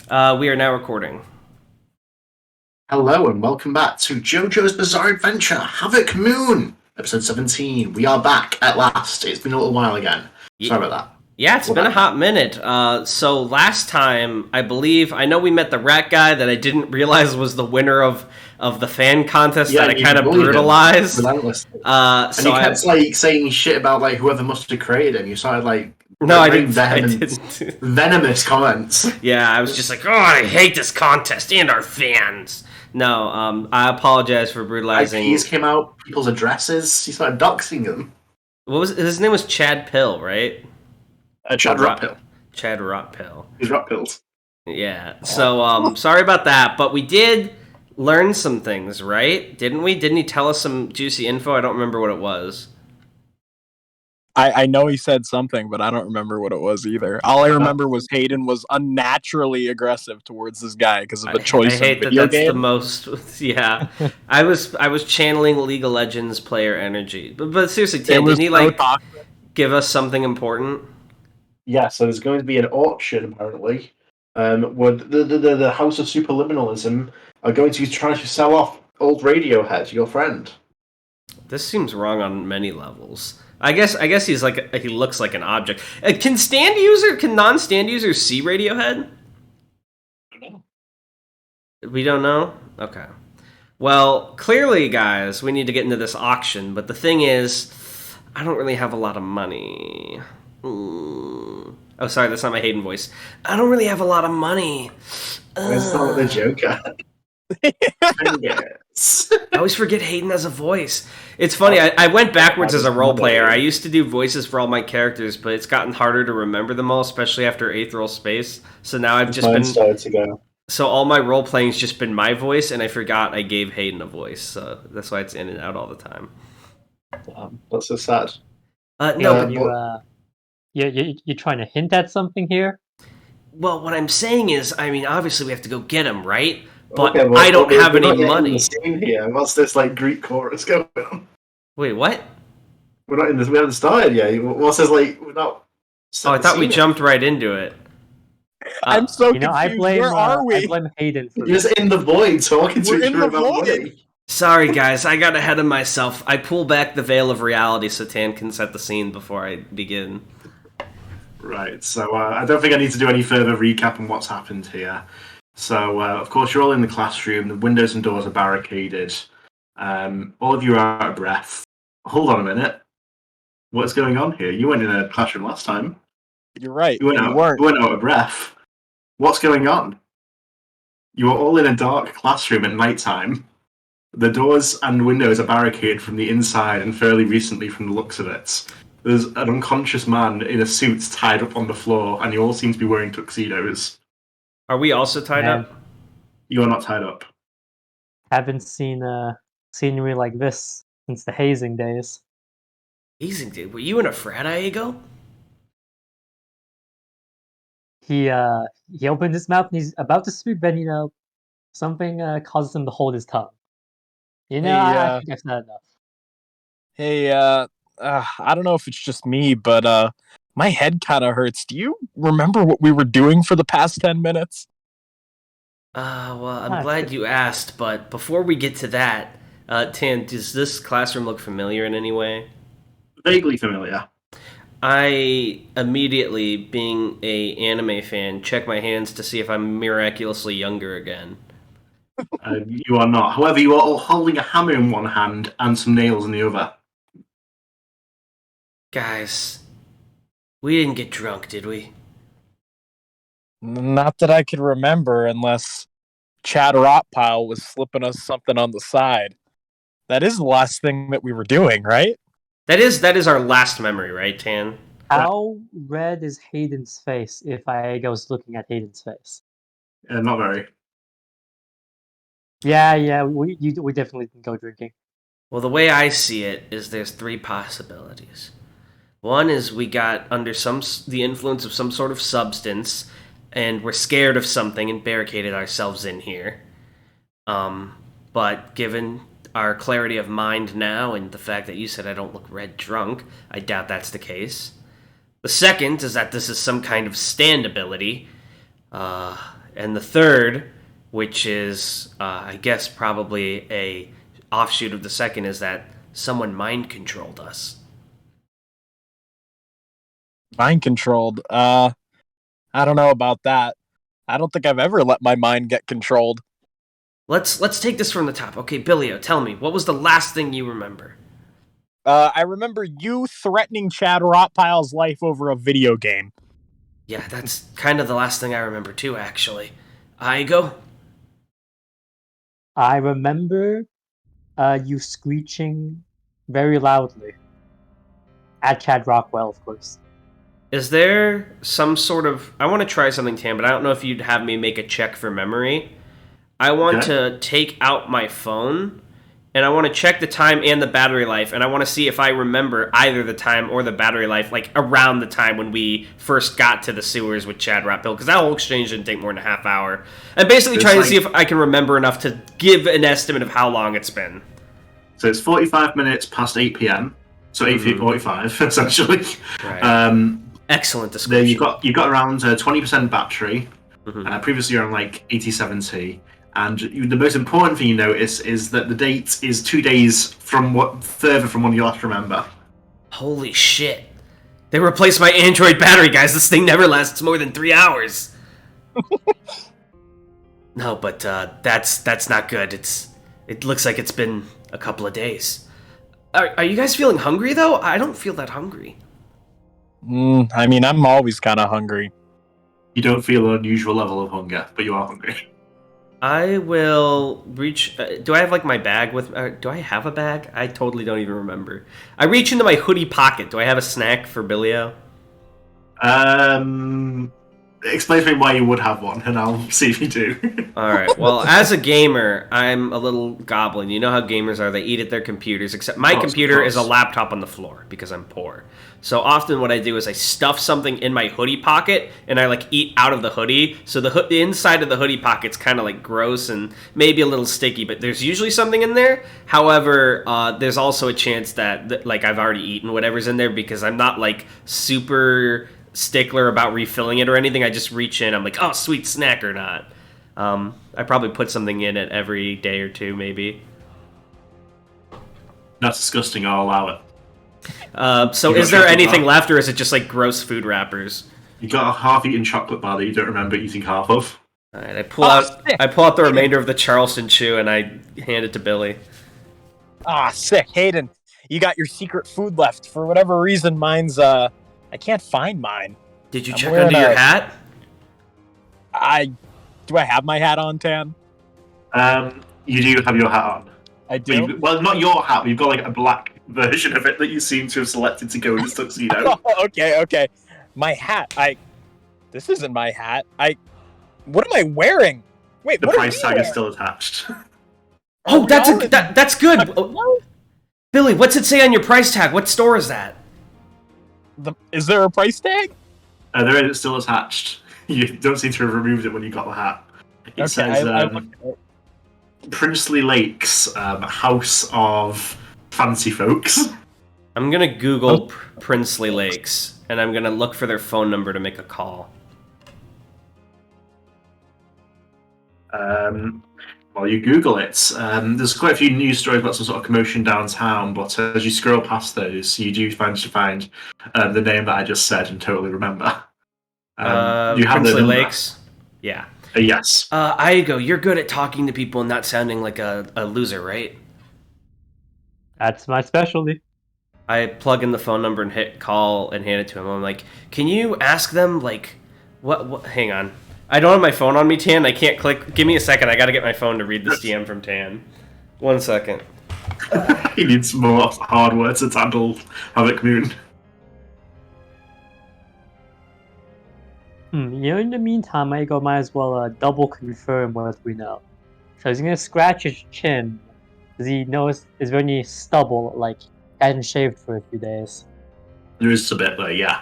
We are now recording. Hello and welcome back to JoJo's Bizarre Adventure, Havoc Moon, episode 17. We are back at last. It's been a little while again. Sorry about that. Yeah, it's been a hot minute. So last time, I know we met the rat guy that I didn't realize was the winner of the fan contest that I kind of brutalized. And he kept saying shit about whoever must have created him. You started no, I didn't. Venomous comments. Yeah, I was just like, oh, I hate this contest and our fans. No, I apologize for brutalizing. IPs came out, people's addresses. He started doxing them. His name was Chad Pill, right? Chad Rotpill. Chad Rotpill. He's Rotpills. Yeah. So, sorry about that, but we did learn some things, right? Didn't we? Didn't he tell us some juicy info? I don't remember what it was. I know he said something, but I don't remember what it was either. All I remember was Hayden was unnaturally aggressive towards this guy because of a choice I hate of video that's game. The most. Yeah, I was channeling League of Legends player energy, but seriously, Tim, didn't he give us something important? Yeah, so there's going to be an auction apparently. Where the House of Superliminalism are going to be trying to sell off old Radiohead, your friend. This seems wrong on many levels. I guess he looks like an object. Can non-stand users see Radiohead? I don't know. We don't know? Okay. Well, clearly, guys, we need to get into this auction, but the thing is, I don't really have a lot of money. Oh, sorry, that's not my Hayden voice. I don't really have a lot of money. That's not the Joker. Yes. I always forget Hayden has a voice. It's funny, I went backwards as a role player. I used to do voices for all my characters, but it's gotten harder to remember them all, especially after Aetheral Space. So now I've just been... to go. So all my role playing's just been my voice, and I forgot I gave Hayden a voice. So that's why it's in and out all the time. That's so sad. You're trying to hint at something here? Well, what I'm saying is, obviously we have to go get him, right? But okay, I don't have any money. Here. What's this Greek chorus going on? Wait, what? We're not in this. We haven't started yet. What's this We're not. Oh, I thought we jumped right into it. I'm so confused. Where are we? I blame Hayden for this. You're just in the void talking to each other about money. Sorry, guys. I got ahead of myself. I pull back the veil of reality so Tan can set the scene before I begin. Right. So I don't think I need to do any further recap on what's happened here. So, of course, you're all in the classroom. The windows and doors are barricaded. All of you are out of breath. Hold on a minute. What's going on here? You weren't in a classroom last time. You're right. You went out of breath. What's going on? You are all in a dark classroom at nighttime. The doors and windows are barricaded from the inside and fairly recently from the looks of it. There's an unconscious man in a suit tied up on the floor, and you all seem to be wearing tuxedos. Are we also tied up? You are not tied up. Haven't seen scenery like this since the hazing days. Hazing day? Were you in a frat, Iego? He opened his mouth and he's about to speak, but something causes him to hold his tongue. I think that's not enough. Hey, I don't know if it's just me, but my head kind of hurts. Do you remember what we were doing for the past 10 minutes? Well, I'm glad you asked, but before we get to that, Tan, does this classroom look familiar in any way? Vaguely familiar. I immediately, being a anime fan, check my hands to see if I'm miraculously younger again. You are not. However, you are all holding a hammer in one hand and some nails in the other. Guys, we didn't get drunk, did we? Not that I can remember, unless Chad Rotpile was slipping us something on the side. That is the last thing that we were doing, right? That is our last memory, right, Tan? How red is Hayden's face if Iego was looking at Hayden's face? Not very. Yeah, we definitely didn't go drinking. Well, the way I see it is there's three possibilities. One is we got under the influence of some sort of substance, and we're scared of something and barricaded ourselves in here. But given our clarity of mind now and the fact that you said I don't look red drunk, I doubt that's the case. The second is that this is some kind of stand ability. And the third, which is, I guess, probably a offshoot of the second, is that someone mind controlled us. Mind controlled. I don't know about that. I don't think I've ever let my mind get controlled. Let's take this from the top. Okay, Billio, tell me, what was the last thing you remember? I remember you threatening Chad Rotpile's life over a video game. Yeah, that's kind of the last thing I remember too, actually. Aigo? I remember you screeching very loudly at Chad Rockwell, of course. Is there some sort of... I want to try something, Tam, but I don't know if you'd have me make a check for memory. I want to take out my phone, and I want to check the time and the battery life, and I want to see if I remember either the time or the battery life, like around the time when we first got to the sewers with Chad Rotpill, because that whole exchange didn't take more than a half hour. I'm basically trying to see if I can remember enough to give an estimate of how long it's been. So it's 45 minutes past 8 p.m., so 8:45, essentially. Right. Excellent description. There you've got around 20% battery. Previously you're on like 80-70. And the most important thing you notice is that the date is 2 days further from when you last remember. Holy shit. They replaced my Android battery, guys. This thing never lasts more than 3 hours. No, but that's not good. It looks like it's been a couple of days. Are you guys feeling hungry, though? I don't feel that hungry. I mean, I'm always kind of hungry. You don't feel an unusual level of hunger, but you are hungry. I will reach... do I have, like, my bag with... do I have a bag? I totally don't even remember. I reach into my hoodie pocket. Do I have a snack for Billio? Explain to me why you would have one, and I'll see if you do. Alright, well, as a gamer, I'm a little goblin. You know how gamers are. They eat at their computers, except my computer is a laptop on the floor, because I'm poor. So often what I do is I stuff something in my hoodie pocket, and I, like, eat out of the hoodie. So the inside of the hoodie pocket's kind of, like, gross and maybe a little sticky, but there's usually something in there. However, there's also a chance that, like, I've already eaten whatever's in there, because I'm not, like, super stickler about refilling it or anything. I just reach in, I'm like, oh, sweet snack or not. I probably put something in it every day or two, maybe. That's disgusting, I'll allow it. So is there anything left, or is it just like gross food wrappers? You got a half-eaten chocolate bar that you don't remember eating half of. Alright, I pull out the remainder of the Charleston Chew and I hand it to Billy. Sick. Hayden, you got your secret food left. For whatever reason, mine's, I can't find mine. Did you check under your hat? Do I have my hat on, Tan? You do have your hat on. I do? Well, not your hat, but you've got like a black version of it that you seem to have selected to go in the tuxedo. Okay. My hat, this isn't my hat. What am I wearing? Wait, the price tag is still attached. Oh, that's good. Billy, what's it say on your price tag? What store is that? Is there a price tag? There is, it's still attached. You don't seem to have removed it when you got the hat. It says Princely Lakes, House of Fancy Folks. I'm gonna Google Princely Lakes, and I'm gonna look for their phone number to make a call. While you Google it, there's quite a few news stories about some sort of commotion downtown, but as you scroll past those, you do find the name that I just said and totally remember. You have Princely Lakes? Yeah. Yes. Aigo, you're good at talking to people and not sounding like a loser, right? That's my specialty. I plug in the phone number and hit call and hand it to him. I'm like, can you ask them, like, what hang on. I don't have my phone on me, Tan. I can't click. Give me a second. I gotta get my phone to read this DM from Tan. 1 second. He needs more hardware to handle Havoc Moon. In the meantime, I might as well double confirm what we know. So he's gonna scratch his chin. Does he notice? Is there any stubble? Like, hadn't shaved for a few days. There is a bit there, yeah.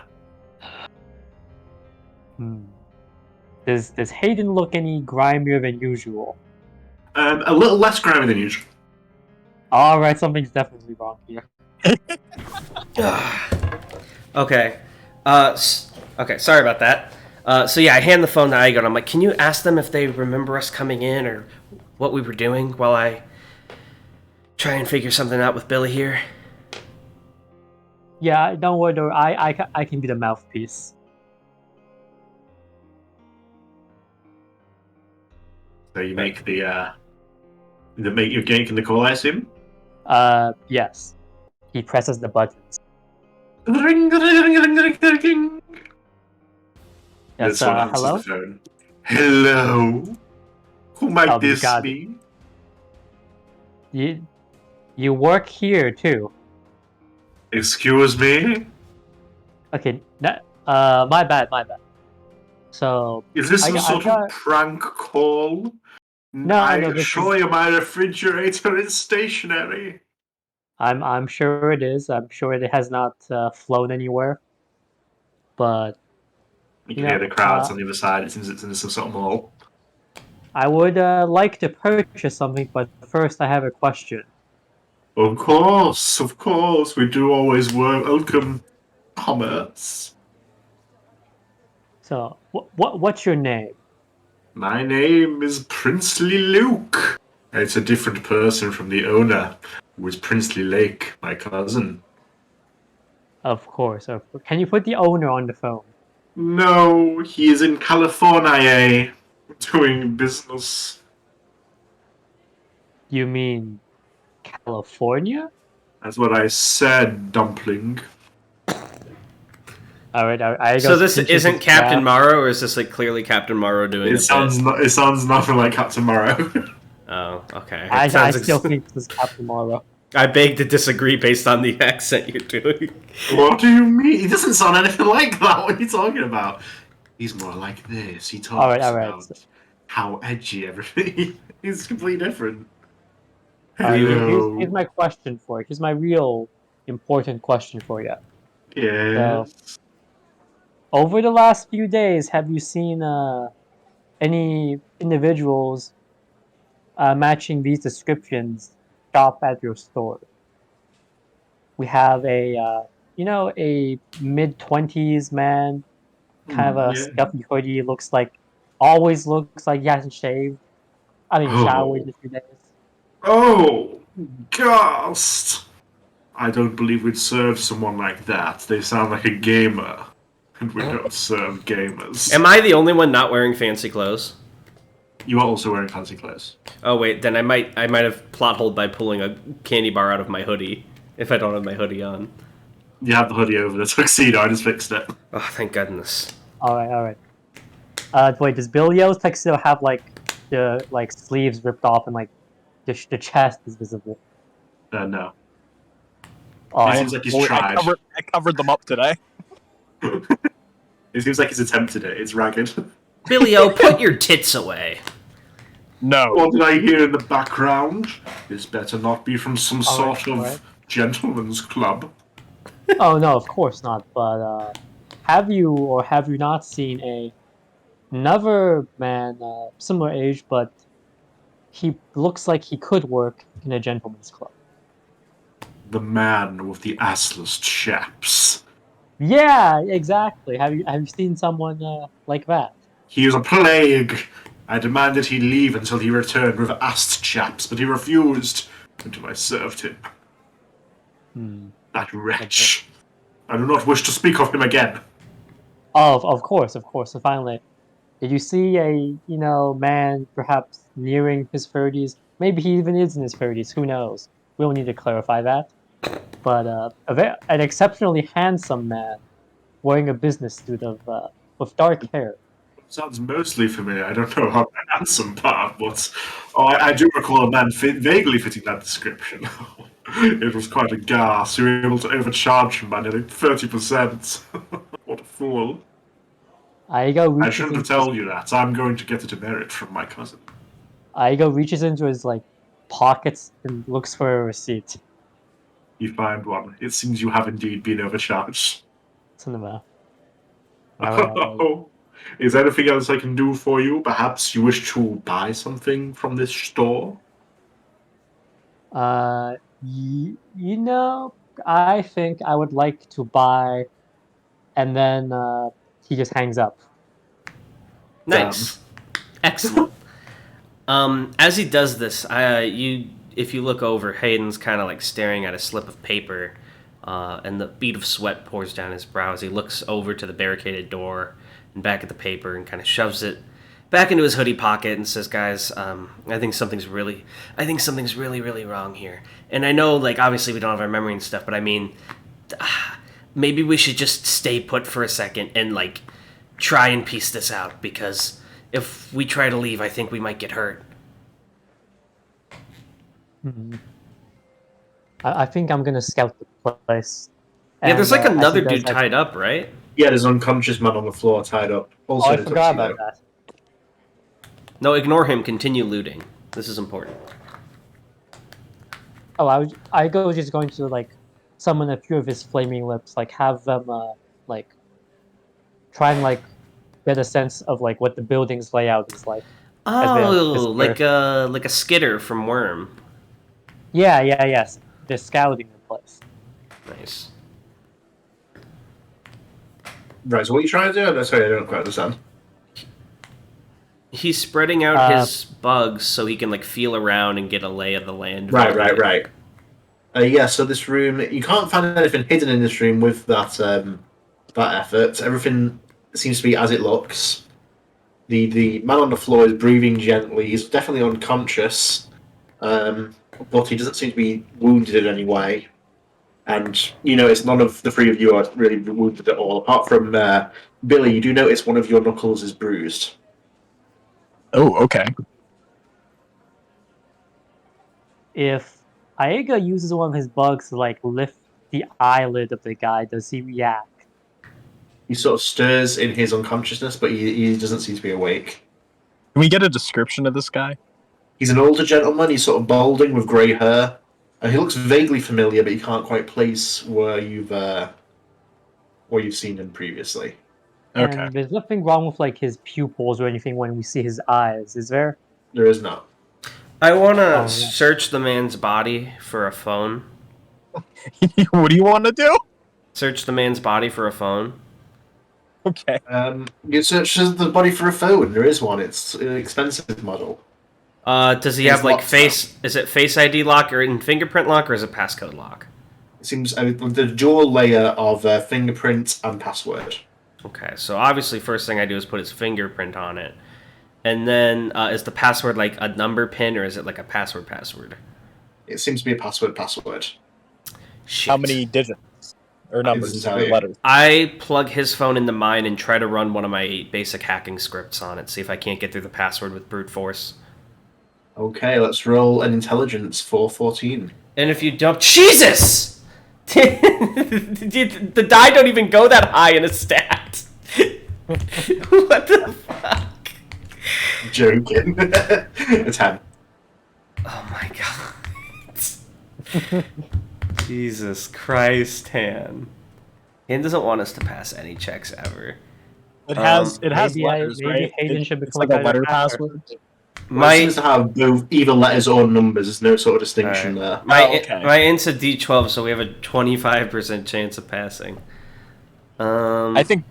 Does Hayden look any grimier than usual? A little less grimy than usual. Alright, something's definitely wrong here. Okay. Okay, sorry about that. So yeah, I hand the phone to Igo, and I'm like, can you ask them if they remember us coming in or what we were doing while I try and figure something out with Billy here? Yeah, don't worry. I can be the mouthpiece. So you make you're making the call, I assume? Yes. He presses the buttons. Yes, This one answers hello? the phone. Hello? Who might You this got it. be? You work here too. Excuse me? Okay, my bad. So Is this I some got, I've sort of got prank call? no, I no. This is assure you my refrigerator is stationary. I'm sure it is. I'm sure it has not flown anywhere. But You you can hear know, the crowds on the other side. It seems it's in some sort of mall. I would like to purchase something, but first I have a question. Of course. We do always welcome commerce. So what's your name? My name is Princely Luke. It's a different person from the owner, who is Princely Lake, my cousin. Of course. Can you put the owner on the phone? No, he is in California, doing business. You mean California? That's what I said, dumpling. All right. I So goes this pinches isn't his Captain graph. Morrow, or is this like clearly Captain Morrow doing It a sounds bit? it sounds nothing like Captain Morrow. Oh, okay. It I sounds. still think this is Captain Marlowe. I beg to disagree based on the accent you're doing. What do you mean? He doesn't sound anything like that. What are you talking about? He's more like this. He talks All right. about how edgy everything. He's completely different. All right. Here's Hello. my question for you. Here's my real important question for you. So, Yes. over the last few days, have you seen any individuals matching these descriptions shop at your store? We have a mid-20s man, kind of a Yeah. stuffy hoodie, always looks like he hasn't shaved. I mean, showered in Oh. a few days. Oh. Ghost. I don't believe we'd serve someone like that. They sound like a gamer. And we don't serve gamers. Am I the only one not wearing fancy clothes? You are also wearing fancy clothes. Oh wait, then I might have plot holed by pulling a candy bar out of my hoodie if I don't have my hoodie on. You have the hoodie over the tuxedo. I just fixed it. Oh, thank goodness. All right. Wait, does Bilio's tuxedo have the sleeves ripped off and the chest is visible? No. Oh, It seems like he's Boy, tried. I covered them up today. It seems like he's attempted it. It's ragged. Billy O, put your tits away. No. What did I hear in the background? This better not be from some sort of alright. gentleman's club. Oh no, of course not. But have you or have you not seen another man similar age, but he looks like he could work in a gentleman's club? The man with the assless chaps. Yeah, exactly. Have you seen someone like that? He is a plague. I demanded he leave until he returned with assed chaps, but he refused until I served him. Hmm. That wretch. I do not wish to speak of him again. Oh, of course. So finally, did you see a man perhaps nearing his 30s? Maybe he even is in his 30s. Who knows? We'll need to clarify that. But an exceptionally handsome man wearing a business suit with dark hair. Sounds mostly familiar. I don't know how the handsome part, but I do recall a man vaguely fitting that description. It was quite a gas. You were able to overcharge him by nearly 30%. What a fool. Aigo I reaches shouldn't have into his, told you that. I'm going to get a demerit from my cousin. Aigo reaches into his pockets and looks for a receipt. You find one. It seems you have indeed been overcharged. Cinema. Alright. Oh, is there anything else I can do for you? Perhaps you wish to buy something from this store? I think I would like to buy, and then he just hangs up. Nice. Excellent. As he does this, if you look over, Hayden's kind of like staring at a slip of paper, and the bead of sweat pours down his brow as he looks over to the barricaded door and back at the paper and kind of shoves it back into his hoodie pocket and says, "Guys, I think something's really, really wrong here. And I know, like, obviously we don't have our memory and stuff, but I mean, maybe we should just stay put for a second and, like, try and piece this out, because if we try to leave, I think we might get hurt." Mm-hmm. I think I'm gonna scout the place. Yeah, there's like another dude like, tied up, right? Yeah, there's an unconscious man on the floor tied up. Also, I forgot about that. No, ignore him. Continue looting. This is important. Oh, I go just going to like summon a few of his flaming lips, like have them like try and like get a sense of like what the building's layout is like. Oh, like a skitter from Worm. Yeah, yes. They're scouting the place. Nice. Right, so what are you trying to do? Sorry, I don't quite understand. He's spreading out his bugs so he can like feel around and get a lay of the land. Right. Yeah, so this room, you can't find anything hidden in this room with that effort. Everything seems to be as it looks. The man on the floor is breathing gently. He's definitely unconscious, but he doesn't seem to be wounded in any way. And you notice none of the three of you are really wounded at all, apart from Billy. You do notice one of your knuckles is bruised. Oh, okay. If Aega uses one of his bugs to like lift the eyelid of the guy, does he react? He sort of stirs in his unconsciousness, but he doesn't seem to be awake. Can we get a description of this guy? He's an older gentleman. He's sort of balding with grey hair. He looks vaguely familiar, but you can't quite place where you've seen him previously. Okay. And there's nothing wrong with like his pupils or anything when we see his eyes, is there? There is not. I want to search the man's body for a phone. What do you want to do? Search the man's body for a phone. Okay. You search the body for a phone. There is one. It's an expensive model. Does he have like face? Is it Face ID lock or in fingerprint lock, or is it passcode lock? It seems the dual layer of fingerprint and password. Okay, so obviously first thing I do is put his fingerprint on it. And then is the password like a number pin, or is it like a password? It seems to be a password. Shit. How many digits? Or numbers? Or letters? I plug his phone into mine and try to run one of my basic hacking scripts on it, see if I can't get through the password with brute force. Okay, let's roll an intelligence for 14. And if you don't... Jesus! The die don't even go that high in a stat. What the fuck? Joking. A 10. Oh my god. Jesus Christ, Han. Han doesn't want us to pass any checks ever. It has maybe letters, maybe right? Hayden should It's become like a letter password. It seems to have both either letters or numbers. There's no sort of distinction there. My int's a D12, so we have a 25% chance of passing. I think.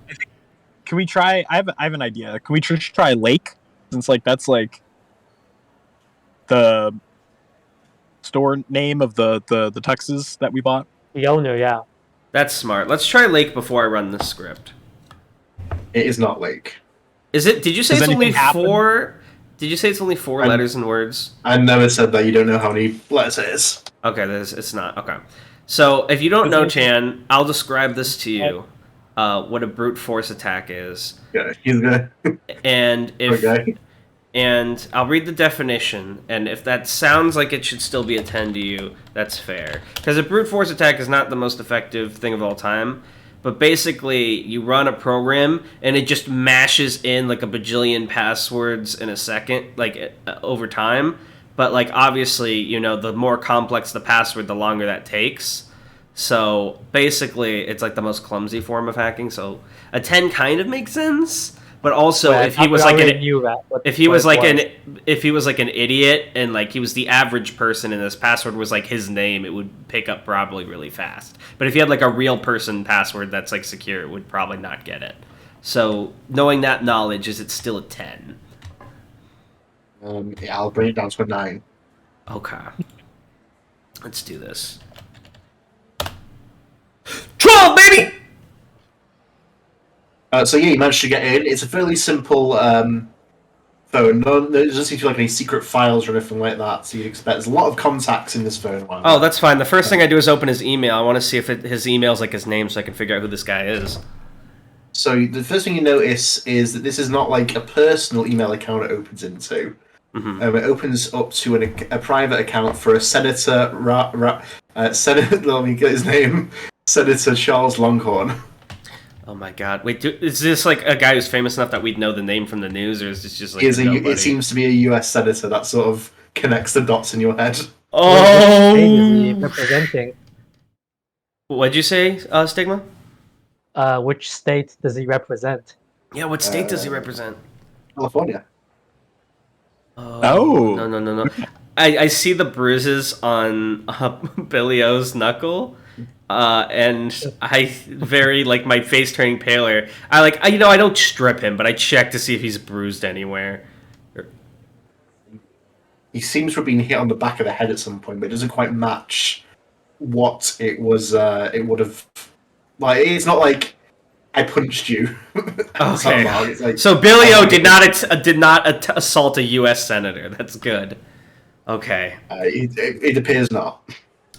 Can we try? I have an idea. Can we try Lake? Since like that's like the store name of the tuxes that we bought. The owner, yeah. That's smart. Let's try Lake before I run this script. It is not Lake. Is it? Did you say Does it's only anything happen? 4? Did you say it's only 4 letters and words? I never said that. You don't know how many letters it is. Okay, it's not. Okay. So, if you don't know, Chan, I'll describe this to you. What a brute force attack is. Yeah, he's good. And if... Okay. And I'll read the definition, and if that sounds like it should still be a 10 to you, that's fair. Because a brute force attack is not the most effective thing of all time, but basically you run a program, and it just mashes in like a bajillion passwords in a second, like over time. But like obviously, you know, the more complex the password, the longer that takes. So basically, it's like the most clumsy form of hacking, so a 10 kind of makes sense. But also, if he was like an idiot and like he was the average person and this password was like his name, it would pick up probably really fast. But if you had like a real person password that's like secure, it would probably not get it. So, knowing that knowledge, is it still a 10? Yeah, I'll bring it down to a 9. Okay. Let's do this. 12, baby! So yeah, you managed to get in. It's a fairly simple phone. There doesn't seem to be like any secret files or anything like that. So you'd expect there's a lot of contacts in this phone. Oh, that's fine. The first thing I do is open his email. I want to see if his email's like his name, so I can figure out who this guy is. So the first thing you notice is that this is not like a personal email account it opens into. Mm-hmm. It opens up to a private account for a senator. Senator. Let me get his name. Senator Charles Longhorn. Oh my god! Wait, is this like a guy who's famous enough that we'd know the name from the news, or is this just like It seems to be a U.S. senator that sort of connects the dots in your head. Oh, representing. What'd you say, Stigma? Which state does he represent? Yeah, what state does he represent? California. Oh. No. I see the bruises on Billy O's knuckle, and I my face turning paler. I don't strip him, but I check to see if he's bruised anywhere. He seems to have been hit on the back of the head at some point, but it doesn't quite match what it was. It would have. Like, it's not like I punched you. Okay. It's like, so Billy O did not assault a U.S. senator. That's good. Okay. It appears not.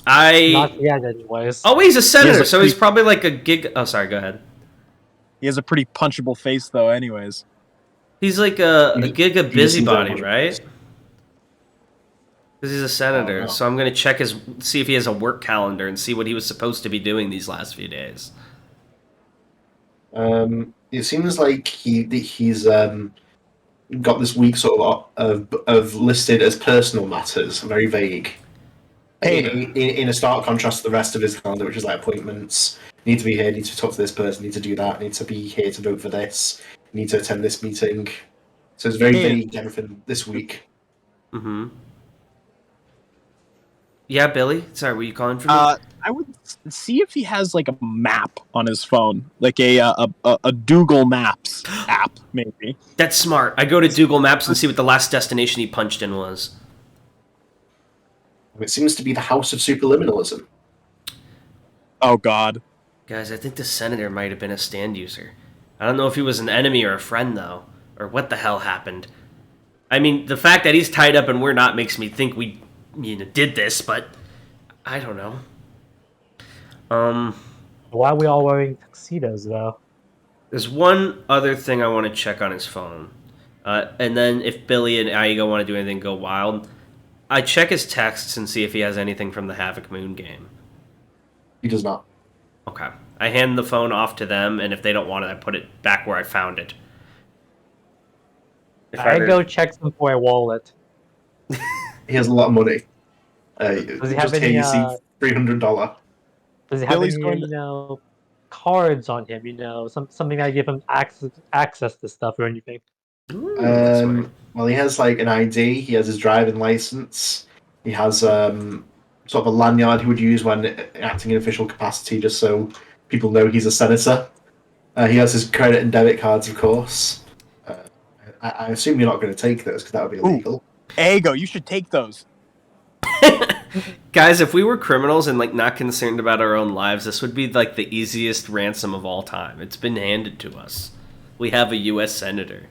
Not yet, anyways. Oh, he's a senator, so he's probably like a gig. Oh, sorry. Go ahead. He has a pretty punchable face, though. Anyways, he's like a giga busybody, right? Because he's a senator, so I'm gonna see if he has a work calendar and see what he was supposed to be doing these last few days. It seems like he's got this week sort of listed as personal matters, very vague. In a stark contrast to the rest of his calendar, which is like appointments. Need to be here. Need to talk to this person. Need to do that. Need to be here to vote for this. Need to attend this meeting. So it's very vague everything this week. Mm-hmm. Yeah, Billy. Sorry, were you calling for me? I would see if he has like a map on his phone, like a Google Maps app, maybe. That's smart. I go to Google Maps and see what the last destination he punched in was. It seems to be the House of Superliminalism. Oh God, guys, I think the senator might have been a stand user. I don't know if he was an enemy or a friend though, or what the hell happened. I mean, the fact that he's tied up and we're not makes me think we did this, but I don't know. Why are we all wearing tuxedos, though? There's one other thing I want to check on his phone. And then if Billy and Aigo want to do anything go wild, I check his texts and see if he has anything from the Havoc Moon game. He does not. Okay. I hand the phone off to them, and if they don't want it, I put it back where I found it. Go check some for a wallet. He has a lot of money. Does he have any? You see $300. Does he have any, cards on him? Something that give him access to stuff or anything. Well, he has like an ID. He has his driving license. He has sort of a lanyard he would use when acting in official capacity, just so people know he's a senator. He has his credit and debit cards, of course. I assume you're not going to take those because that would be illegal. Ego, you should take those. Guys, if we were criminals and not concerned about our own lives, this would be like the easiest ransom of all time. It's been handed to us. We have a U.S. senator.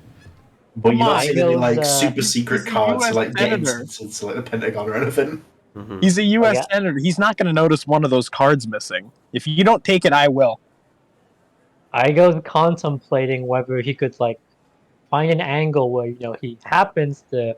But you're not seeing any super secret cards to get into the Pentagon or anything. Mm-hmm. He's a U.S. senator. He's not going to notice one of those cards missing. If you don't take it, I will. I go contemplating whether he could find an angle where he happens to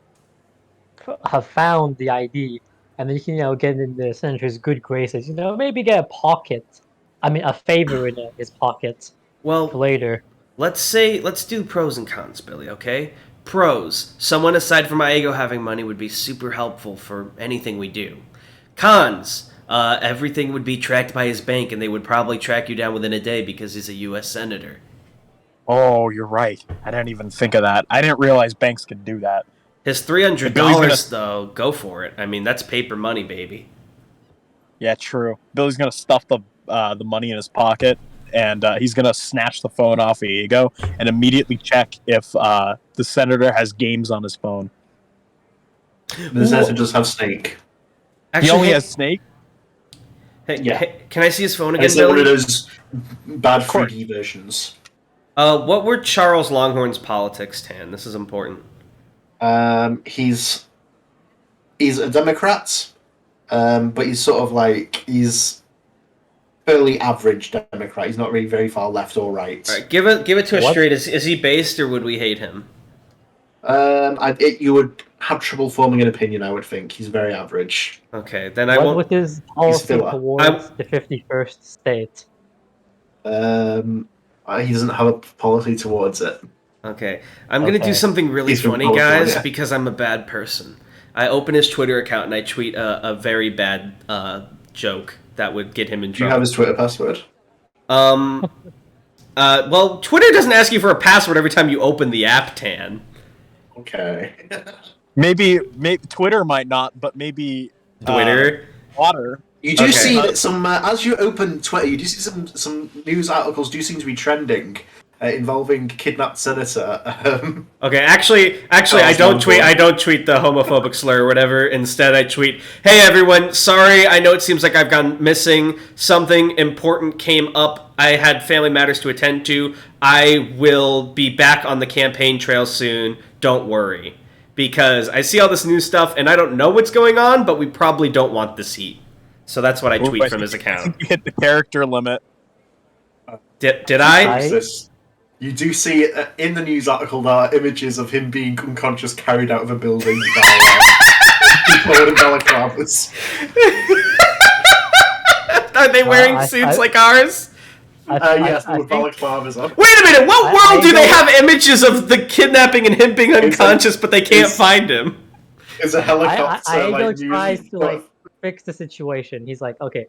have found the ID, and then he can get in the senator's good graces. Maybe get a favor in his pocket. Well, for later. Let's do pros and cons, Billy. Okay, pros: someone aside from Aigo having money would be super helpful for anything we do. Cons: everything would be tracked by his bank, and they would probably track you down within a day because he's a U.S. senator. Oh, you're right. I didn't even think of that. I didn't realize banks could do that. His $300, though, go for it. I mean, that's paper money, baby. Yeah, true. Billy's gonna stuff the money in his pocket. and he's gonna snatch the phone off of Ego and immediately check if the senator has games on his phone. The senator does have Snake. He only has Snake. Hey, can I see his phone again, It's like one Billy? of those bad 3D versions. What were Charles Longhorn's politics, Tan? This is important. He's a Democrat, but he's sort of like he's fairly average Democrat. He's not really very far left or right. All right, give it to us What? straight. Is he based, or would we hate him? You would have trouble forming an opinion. I would think he's very average. Okay, then I What won't. with his policy filler. towards the 51st state? He doesn't have a policy towards it. Okay, I'm gonna do Okay. something really He's from funny, California. guys, because I'm a bad person. I open his Twitter account and I tweet a very bad joke that would get him in Do you trouble. have his Twitter password? Well, Twitter doesn't ask you for a password every time you open the app, Tan. Okay. Maybe Twitter might not, but maybe Twitter. Water. You do Okay. see that some as you open Twitter, you do see some news articles do seem to be trending involving kidnapped senator. Okay, actually, I don't tweet the homophobic slur or whatever. Instead, I tweet, "Hey everyone, sorry. I know it seems like I've gone missing. Something important came up. I had family matters to attend to. I will be back on the campaign trail soon. Don't worry." Because I see all this new stuff and I don't know what's going on, but we probably don't want this heat. So that's what I tweet from his I account. think you hit the character limit. Did I? You do see in the news article there are images of him being unconscious carried out of a building by people in balaclavas. Are they wearing suits like ours? Yes, I with think- balaclavas on. Wait a minute, what I world do they don't- have images of the kidnapping and him being unconscious, but they can't find him? It's a helicopter. Aigo like, tries news- to like fix the situation. He's like, okay,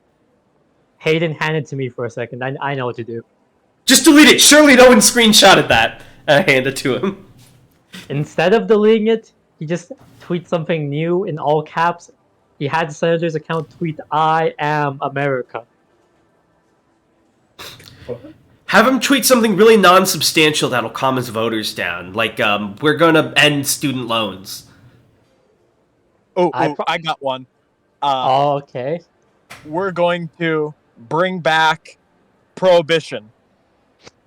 Hayden, hand it to me for a second. I know what to do. Just delete it. Surely no one screenshotted that. I hand it to him. Instead of deleting it, he just tweets something new in all caps. He had the senator's account tweet, "I am America." Have him tweet something really non-substantial that'll calm his voters down. Like, we're gonna end student loans. I got one. Oh, okay. We're going to bring back prohibition.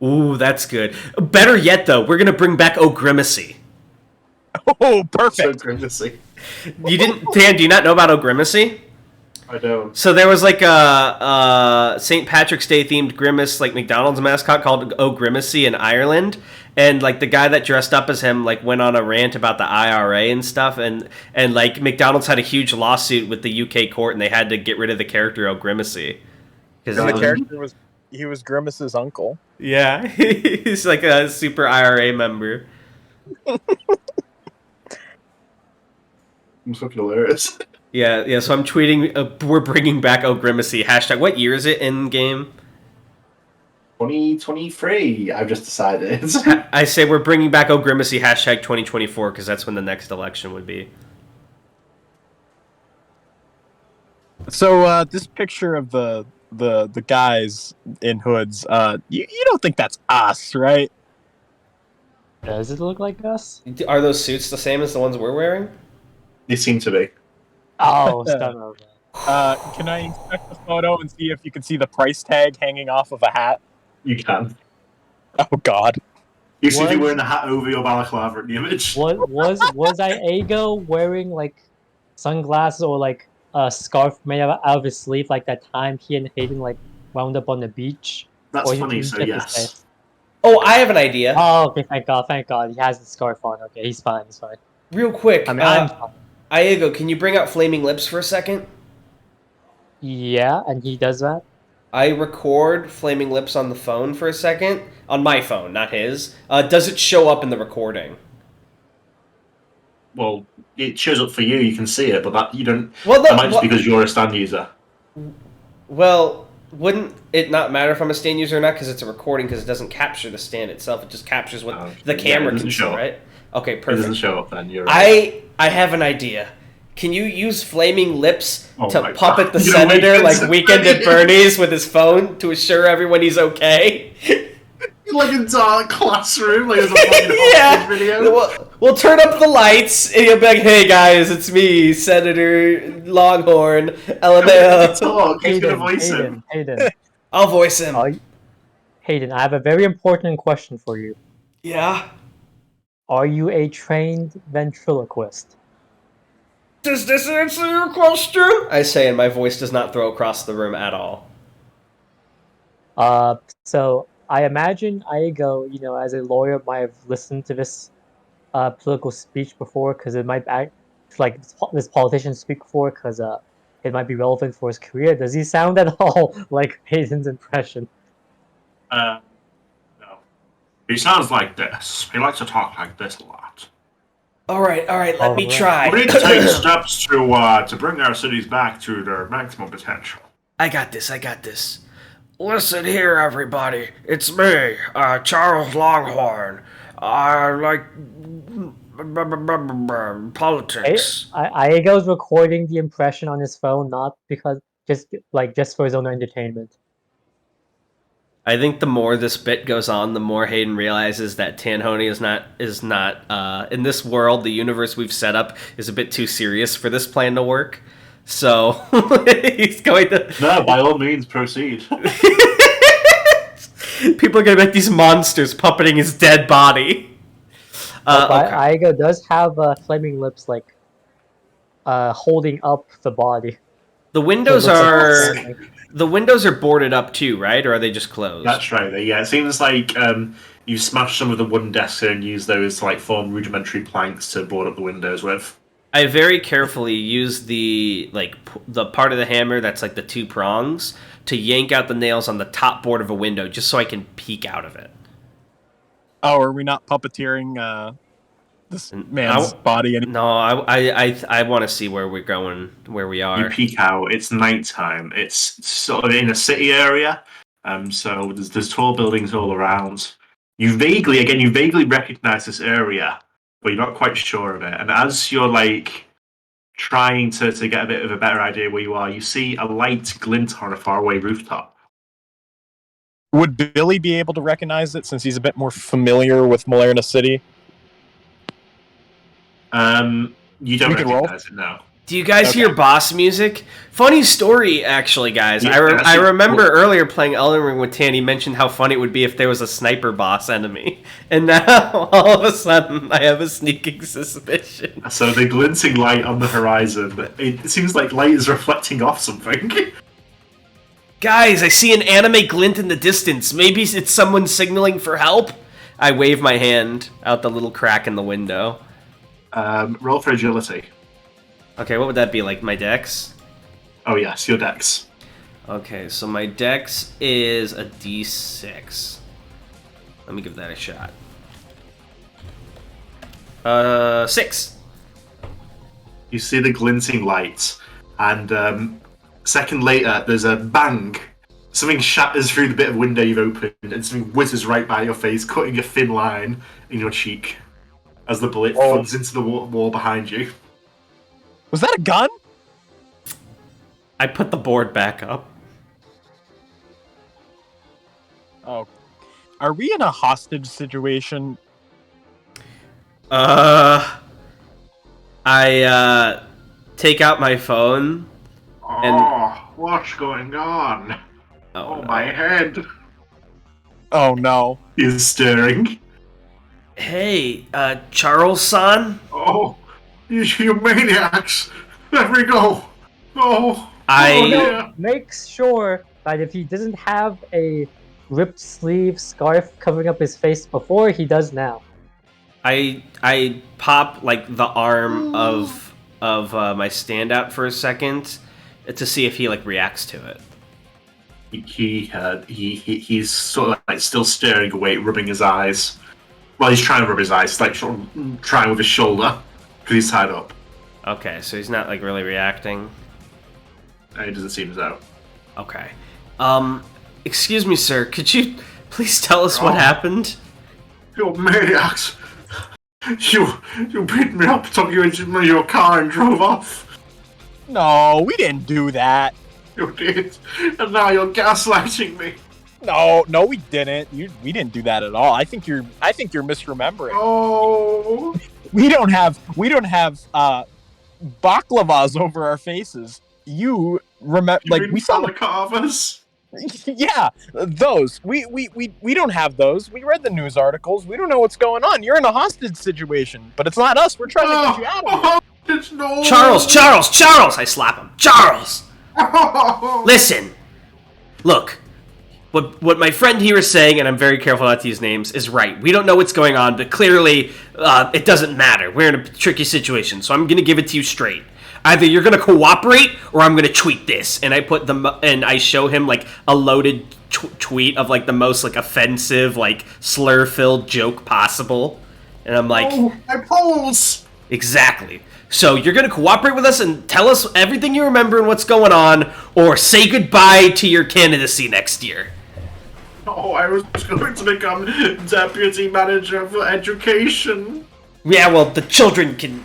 Ooh, that's good. Better yet, though, we're gonna bring back O'Grimacy. Oh, So perfect. grimacy. You didn't, Dan? Do you not know about O'Grimacy? I don't. So there was like a St. Patrick's Day themed Grimace, like McDonald's mascot called O'Grimacy in Ireland, and like the guy that dressed up as him like went on a rant about the IRA and stuff, and like McDonald's had a huge lawsuit with the UK court, and they had to get rid of the character O'Grimacy. And the character was Grimace's uncle. Yeah, he's like a super IRA member. I'm fucking hilarious. Yeah. So I'm tweeting. We're bringing back O'Grimacy. Hashtag. What year is it in game? 2023, I've just decided. I say we're bringing back O'Grimacy. Hashtag 2024 because that's when the next election would be. So this picture of the guys in hoods, you don't think that's us, right? Does it look like us? Are those suits the same as the ones we're wearing? They seem to be. Oh, stunner. Can I inspect the photo and see if you can see the price tag hanging off of a hat? You can. Oh God! You see, What? they wearing a hat over your balaclava in the image. What was Aigo wearing like sunglasses or like a scarf made out of his sleeve like that time he and Hayden like wound up on the beach? That's Or he funny. just So his yes, face? Oh, I have an idea. Oh, okay, thank God. He has the scarf on. Okay, he's fine. Real quick. I mean, I'm fine. Aigo, can you bring out Flaming Lips for a second? Yeah, and he does that. I record Flaming Lips on the phone for a second. On my phone, not his. Does it show up in the recording? well, it shows up for you. You can see it, but that you don't. Well, That might just be because you're a stand user. Well, wouldn't it not matter if I'm a stand user or not? Because it's a recording, because it doesn't capture the stand itself. It just captures what the yeah, camera it doesn't can see, show up. right? Okay, It doesn't perfect. show up then. You're right. I have an idea. Can you use flaming lips Oh to my puppet God. the You know, senator Weekends like at Weekend at Bernie's. Bernie's with his phone to assure everyone he's okay? Like a dark classroom, like there's a fucking Yeah. hostage video. We'll turn up the lights and he'll be like, "Hey guys, it's me, Senator Longhorn, LMAO." Talk, he's gonna voice Hayden, him. Hayden, I'll voice him. Hayden, I have a very important question for you. Yeah. Are you a trained ventriloquist? Does this answer your question? I say, and my voice does not throw across the room at all. So I imagine Aigo, as a lawyer, might have listened to this political speech before because it might act like this politician speak before because it might be relevant for his career. Does he sound at all like Hayden's impression? No. He sounds like this. He likes to talk like this a lot. All right, let me Alright. try. We need to take steps to bring our cities back to their maximum potential. I got this. Listen here, everybody. It's me, Charles Longhorn. I like politics. Aigo's recording the impression on his phone, not because just for his own entertainment. I think the more this bit goes on, the more Hayden realizes that Tanhony is not in this world. The universe we've set up is a bit too serious for this plan to work. So he's going to. No, by all means, proceed. People are going to make these monsters puppeting his dead body. Okay. Aigo does have flaming lips, holding up the body. The windows are boarded up too, right? Or are they just closed? That's right. Yeah, it seems like you smashed some of the wooden desks and used those to form rudimentary planks to board up the windows with. I very carefully use the part of the hammer that's like the two prongs to yank out the nails on the top board of a window just so I can peek out of it. Oh, are we not puppeteering this man's body anymore? No, I want to see where we're going, where we are. You peek out. It's nighttime. It's sort of in a city area, so there's tall buildings all around. You vaguely recognize this area, but you're not quite sure of it. And as you're trying to get a bit of a better idea where you are, you see a light glint on a faraway rooftop. Would Billy be able to recognize it since he's a bit more familiar with Malerna City? You don't recognize it now. Do you guys hear boss music? Funny story, actually, guys. Yeah, I remember earlier playing Elden Ring with Tan, he mentioned how funny it would be if there was a sniper boss enemy. And now, all of a sudden, I have a sneaking suspicion. So the glinting light on the horizon, it seems like light is reflecting off something. Guys, I see an anime glint in the distance. Maybe it's someone signaling for help? I wave my hand out the little crack in the window. Roll for agility. Okay, what would that be, like my dex? Oh yes, your dex. Okay, so my dex is a d6. Let me give that a shot. 6. You see the glinting lights, and second later, there's a bang. Something shatters through the bit of window you've opened, and something whizzes right by your face, cutting a thin line in your cheek as the bullet thuds into the wall behind you. Was that a gun? I put the board back up. Oh. Are we in a hostage situation? I take out my phone. What's going on? Oh, no. My head. Oh no. He's staring. Hey, Charles-san? Oh, you maniacs! Let me go! Oh! Make sure that if he doesn't have a ripped sleeve scarf covering up his face before, he does now. I pop the arm of my standout for a second to see if he reacts to it. He's sort of still staring away, rubbing his eyes. Well, he's trying to rub his eyes, sort of trying with his shoulder because he's tied up. Okay, so he's not really reacting. It doesn't seem so. Okay. Excuse me, sir. Could you please tell us what happened? You maniacs! You beat me up, took you into your car, and drove off. No, we didn't do that. You did, and now you're gaslighting me. No, we didn't. We didn't do that at all. I think you're misremembering. Oh, We don't have baklavas over our faces. You remember, you like mean we saw balaclavas? Yeah, those. We don't have those. We read the news articles. We don't know what's going on. You're in a hostage situation, but it's not us. We're trying to get you out of here. No. Charles! I slap him. Charles! Listen! Look, what my friend here is saying, and I'm very careful not to use names, is right. We don't know what's going on, but clearly it doesn't matter. We're in a tricky situation, so I'm going to give it to you straight. Either you're going to cooperate, or I'm going to tweet this. And I show him, like, a loaded tweet of, like, the most, like, offensive, like, slur-filled joke possible. And I'm like... Oh, my polls! Exactly. So you're going to cooperate with us and tell us everything you remember and what's going on, or say goodbye to your candidacy next year. Oh, I was going to become deputy manager for education. Yeah, well, the children can...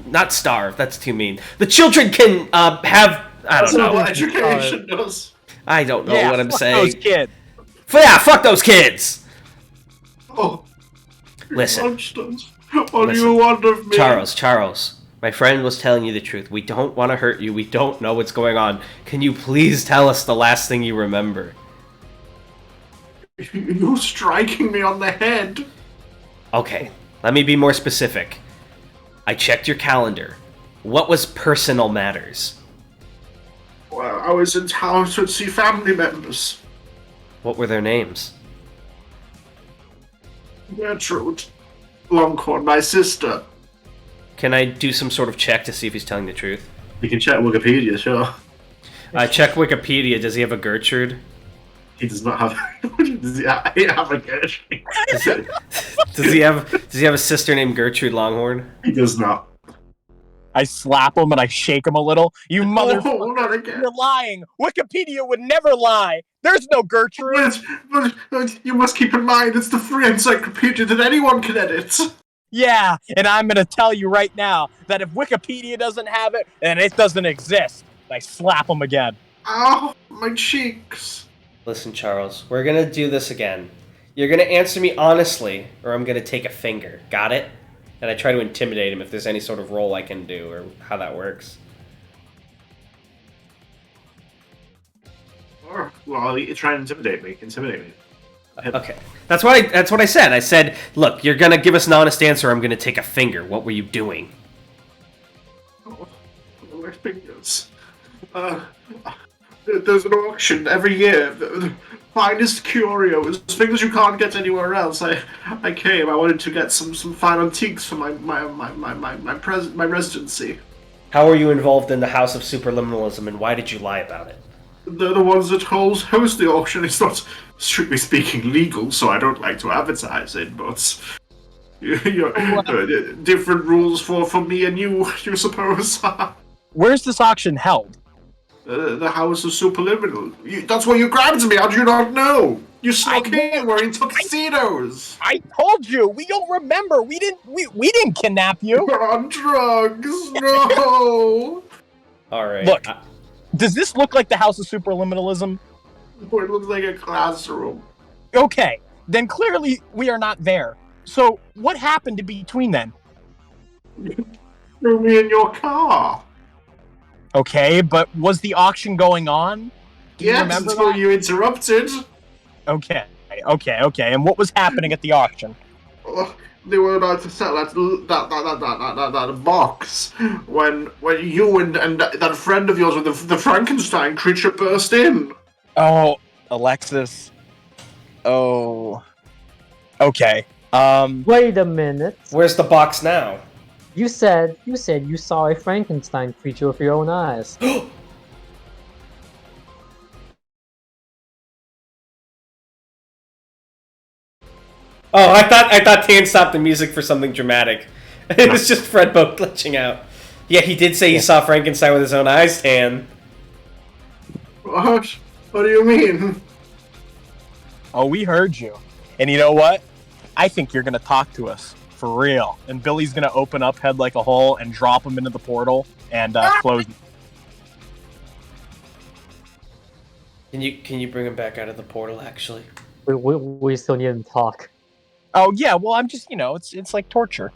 Not starve, that's too mean. The children can have... I don't know. What education does. I don't know what I'm saying. Those kids. Fuck those kids! Oh, Listen. monsters. What do you want of me? Charles, my friend was telling you the truth. We don't want to hurt you. We don't know what's going on. Can you please tell us the last thing you remember? You're striking me on the head. Okay, let me be more specific. I checked your calendar. What was personal matters? Well, I was in town to see family members. What were their names? Gertrude. Longhorn, my sister. Can I do some sort of check to see if he's telling the truth? You can check Wikipedia, sure. Check Wikipedia. Does he have a Gertrude? He does not have. Does he have a Gertrude? Does he have a sister named Gertrude Longhorn? He does not. I slap him and I shake him a little. You motherfucker! Not again. You're lying. Wikipedia would never lie. There's no Gertrude. But you must keep in mind it's the free encyclopedia that anyone can edit. Yeah, and I'm gonna tell you right now that if Wikipedia doesn't have it, then it doesn't exist. I slap him again. Ow, my cheeks. Listen, Charles, we're gonna do this again. You're gonna answer me honestly, or I'm gonna take a finger. Got it? And I try to intimidate him if there's any sort of role I can do, or how that works. Well, you try and intimidate me. Okay, that's what I said. I said, look, you're gonna give us an honest answer, or I'm gonna take a finger. What were you doing? Oh, my fingers. There's an auction every year. The finest curios, things you can't get anywhere else. I came. I wanted to get some fine antiques for my residency. How are you involved in the House of Superliminalism, and why did you lie about it? They're the ones that host the auction. It's not, strictly speaking, legal, so I don't like to advertise it, but different rules for me and you suppose. Where's this auction held? The House of Superliminal. That's where you grabbed me. How do you not know? You snuck in wearing tuxedos. I told you. We don't remember. We didn't kidnap you. You're on drugs. No. All right. Look, does this look like the House of Superliminalism? It looks like a classroom. Okay, then clearly we are not there. So what happened in between then? Threw me in your car. Okay, but was the auction going on? Do you remember until that? you interrupted. Okay. And what was happening at the auction? They were about to sell that box when you and that friend of yours with the Frankenstein creature burst in. Oh, Alexis. Oh. Okay. Wait a minute. Where's the box now? You said you saw a Frankenstein creature with your own eyes. Oh, I thought Tan stopped the music for something dramatic. It was just Fredbo glitching out. Yeah, he did say he saw Frankenstein with his own eyes, Tan. What? What do you mean? Oh, we heard you. And you know what? I think you're gonna talk to us. for real. And Billy's gonna open up head like a hole and drop him into the portal and close it. Can you bring him back out of the portal? Actually, We still need him to talk. Oh yeah, well I'm just it's like torture.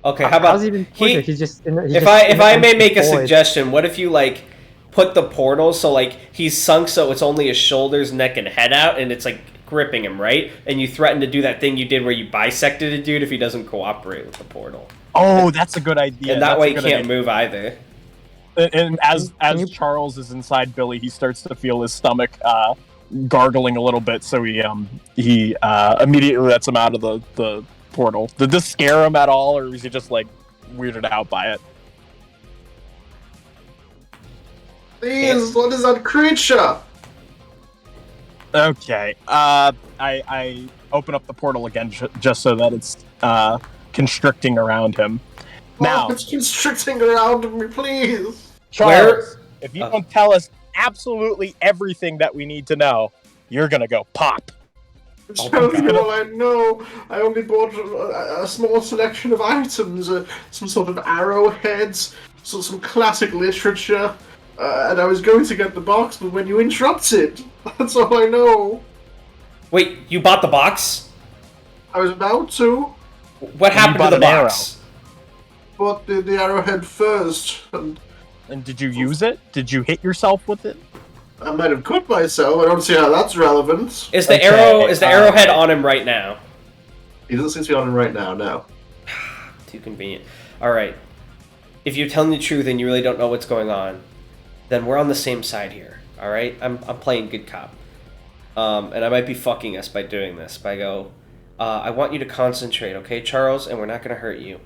okay. How about How's he even torture? He's just if I may make a suggestion, what if you like put the portal so like he's sunk so it's only his shoulders, neck, and head out, and it's like gripping him, right? And you threaten to do that thing you did where you bisected a dude if he doesn't cooperate with the portal. Oh, that's a good idea. And that way he can't move either. And as Charles is inside Billy, he starts to feel his stomach gargling a little bit, so he immediately lets him out of the portal. Did this scare him at all, or was he just like weirded out by it? Please, what is that creature? Okay. I open up the portal again just so that it's constricting around him. Now, it's constricting around me, please. Charles, if you don't tell us absolutely everything that we need to know, you're gonna go pop. Tell me all I know. I only bought a small selection of items, some sort of arrowheads, some classic literature, and I was going to get the box, but when you interrupted, that's all I know. Wait, you bought the box? I was about to. What happened to the box? Bought the arrowhead first, And did you use it? Did you hit yourself with it? I might have cut myself. I don't see how that's relevant. Is the arrowhead on him right now? He doesn't seem to be on him right now, no. Too convenient. Alright. If you're telling the truth and you really don't know what's going on, then we're on the same side here. Alright? I'm playing good cop. And I might be fucking us by doing this. But I go, I want you to concentrate, okay, Charles? And we're not going to hurt you.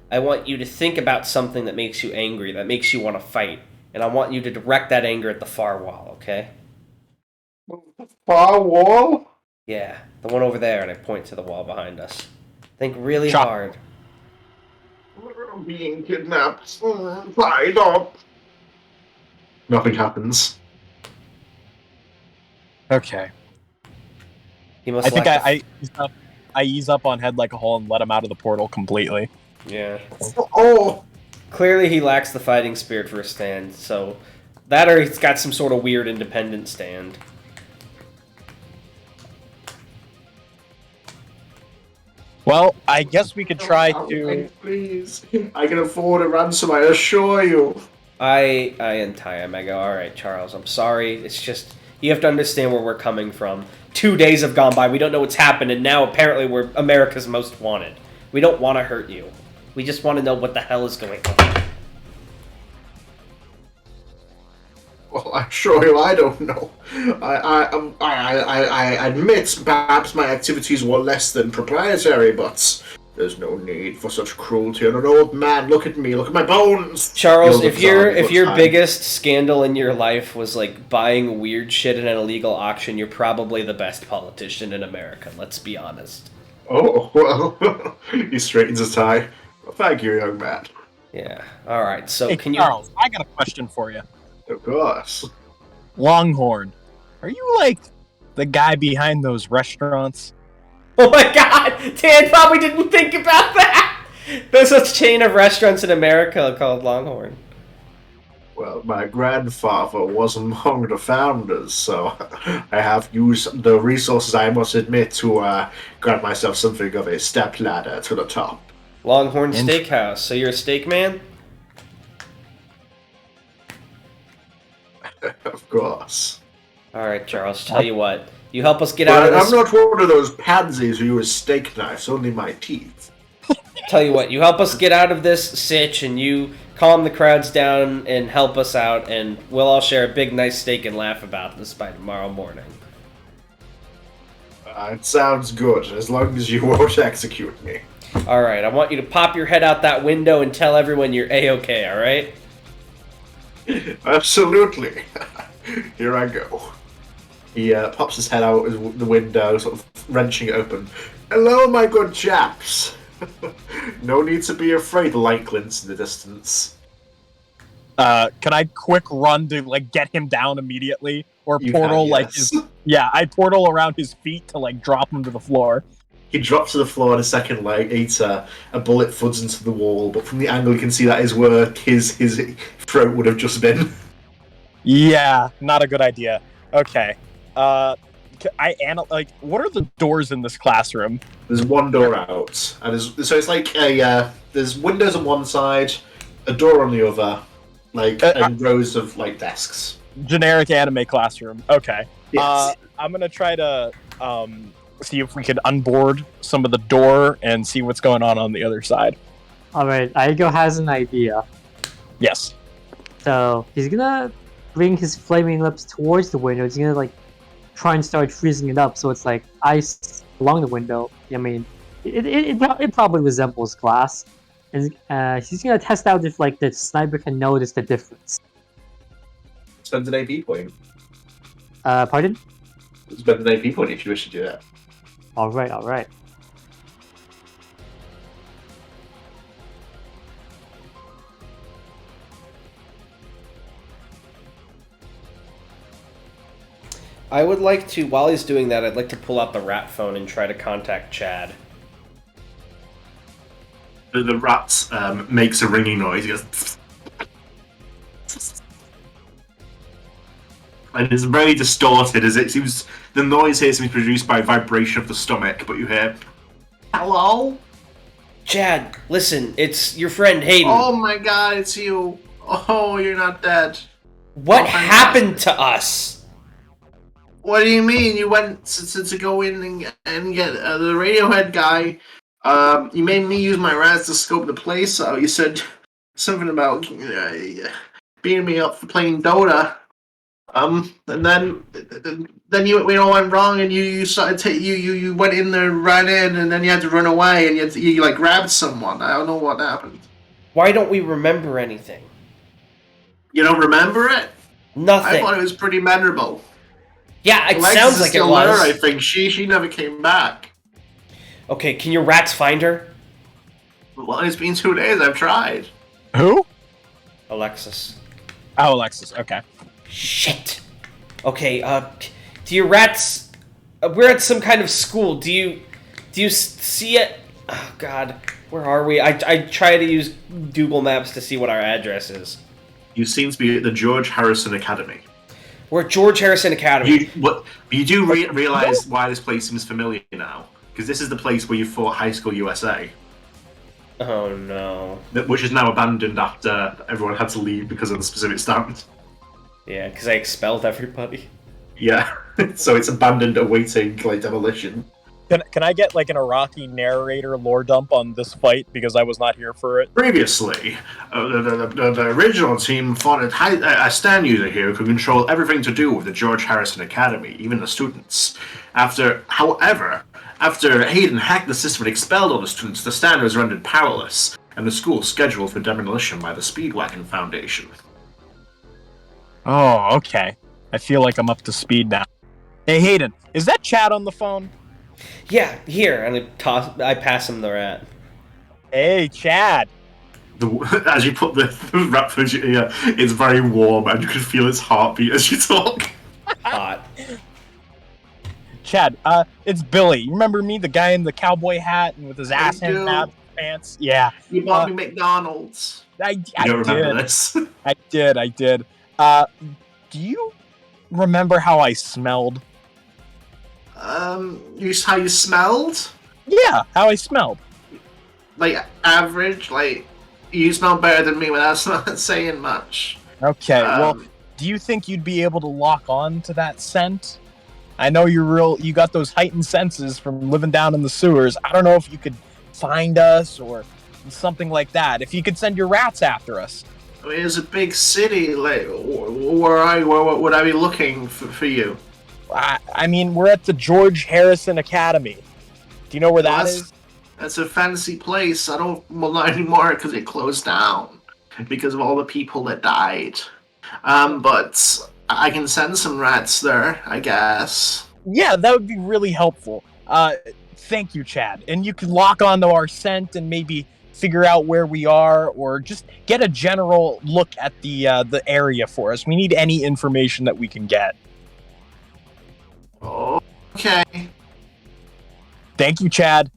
I want you to think about something that makes you angry, that makes you want to fight. And I want you to direct that anger at the far wall, okay? Far wall? Yeah, the one over there, and I point to the wall behind us. Think really hard. I'm being kidnapped. Tied up. Nothing happens. Okay. I think I ease up on head like a hole and let him out of the portal completely. Yeah. Oh! Clearly he lacks the fighting spirit for a stand, so... That or he's got some sort of weird independent stand. Well, I guess we could try to... Please. I can afford a ransom, I assure you. I untie him. I go, alright, Charles, I'm sorry. It's just... You have to understand where we're coming from. 2 days have gone by, we don't know what's happened, and now apparently we're America's most wanted. We don't want to hurt you. We just want to know what the hell is going on. Well, I assure you, I don't know. I admit perhaps my activities were less than proprietary, but there's no need for such cruelty. And an old man, look at me, look at my bones. Charles, if your biggest scandal in your life was like buying weird shit in an illegal auction, you're probably the best politician in America. Let's be honest. Oh well, he straightens his tie. Well, thank you, young man. Yeah. All right. So Hey, can you? Charles, I got a question for you. Of course. Longhorn, are you like the guy behind those restaurants? Oh my God! Dan probably didn't think about that. There's a chain of restaurants in America called Longhorn. Well, my grandfather was among the founders, so I have used the resources, I must admit, to grant myself something of a stepladder to the top. Longhorn Steakhouse. So you're a steak man? Of course. All right, Charles. Tell you what. You help us get out of this. I'm not one of those pansies who use steak knives, only my teeth. Tell you what. You help us get out of this sitch, and you calm the crowds down and help us out, and we'll all share a big, nice steak and laugh about this by tomorrow morning. It sounds good, as long as you won't execute me. All right. I want you to pop your head out that window and tell everyone you're A-okay, all right? Absolutely. Here I go. He pops his head out the window, sort of wrenching it open. Hello, my good chaps. No need to be afraid, light glints in the distance. Can I quick run to like get him down immediately, or You portal can, like yes. his? Yeah, I portal around his feet to like drop him to the floor. He drops to the floor, and a second later, a bullet thuds into the wall. But from the angle, you can see that is where his throat would have just been. Yeah, not a good idea. Okay. What are the doors in this classroom? There's one door out, and so it's like there's windows on one side, a door on the other, and rows of desks. Generic anime classroom. Okay. Yes. I'm gonna try to see if we can unboard some of the door and see what's going on the other side. Alright, Aigo has an idea. Yes. So he's gonna bring his flaming lips towards the window. He's gonna try and start freezing it up so it's like ice along the window. I mean, it probably resembles glass. And he's gonna test out if the sniper can notice the difference. Spend an AP point. Pardon? Spend an AP point if you wish to do that. Alright. I would like to, while he's doing that, I'd like to pull out the rat phone and try to contact Chad. The rat makes a ringing noise. He goes, and it's very distorted, as it seems the noise here seems produced by vibration of the stomach, but you hear, "Hello? Chad, listen, it's your friend Hayden. Oh my god, it's you. Oh, you're not dead. What happened to us? What do you mean? You went to go in and get the Radiohead guy. You made me use my Raz to scope the place out. You said something about beating me up for playing Dota. And then we all went wrong, and you started you went in there, ran in, and then you had to run away, and you grabbed someone. I don't know what happened. Why don't we remember anything? You don't remember it? Nothing. I thought it was pretty memorable. Yeah, it Alexis sounds like it still was. there, I think she never came back. Okay, can your rats find her? Well, it's been 2 days. I've tried. Who? Alexis. Oh, Alexis. Okay. Shit. Okay, do your rats... we're at some kind of school. Do you see it? Oh, God. Where are we? I try to use Google Maps to see what our address is. You seem to be at the George Harrison Academy. We're at George Harrison Academy. You do realize why this place seems familiar now? Because this is the place where you fought High School USA. Oh, no. Which is now abandoned after everyone had to leave because of the specific stand. Yeah, because I expelled everybody. Yeah, so it's abandoned awaiting demolition. Can I get an Iraqi narrator lore dump on this fight because I was not here for it? Previously, the original team fought a stand user here who could control everything to do with the George Harrison Academy, even the students. However, after Hayden hacked the system and expelled all the students, the stand was rendered powerless, and the school scheduled for demolition by the Speedwagon Foundation. Oh, okay. I feel like I'm up to speed now. Hey, Hayden, is that Chad on the phone? Yeah, here, and I pass him the rat. Hey, Chad. As you put the rat footage in your ear, it's very warm, and you can feel its heartbeat as you talk. Hot. Chad, it's Billy. You remember me, the guy in the cowboy hat and with his ass hanging out of his pants? Yeah. You bought me McDonald's. I don't remember this. I did. Do you remember how I smelled? How you smelled? Yeah, how I smelled. Average? You smell better than me without saying much. Okay, well, do you think you'd be able to lock on to that scent? I know you got those heightened senses from living down in the sewers. I don't know if you could find us or something like that. If you could send your rats after us. I mean, it's a big city. Where would I be looking for you? I mean, we're at the George Harrison Academy. Do you know where that is? That's a fancy place. I don't not anymore because it closed down because of all the people that died. But I can send some rats there, I guess. Yeah, that would be really helpful. Thank you, Chad. And you can lock onto our scent and maybe figure out where we are, or just get a general look at the area for us. We need any information that we can get. Okay. Thank you, Chad.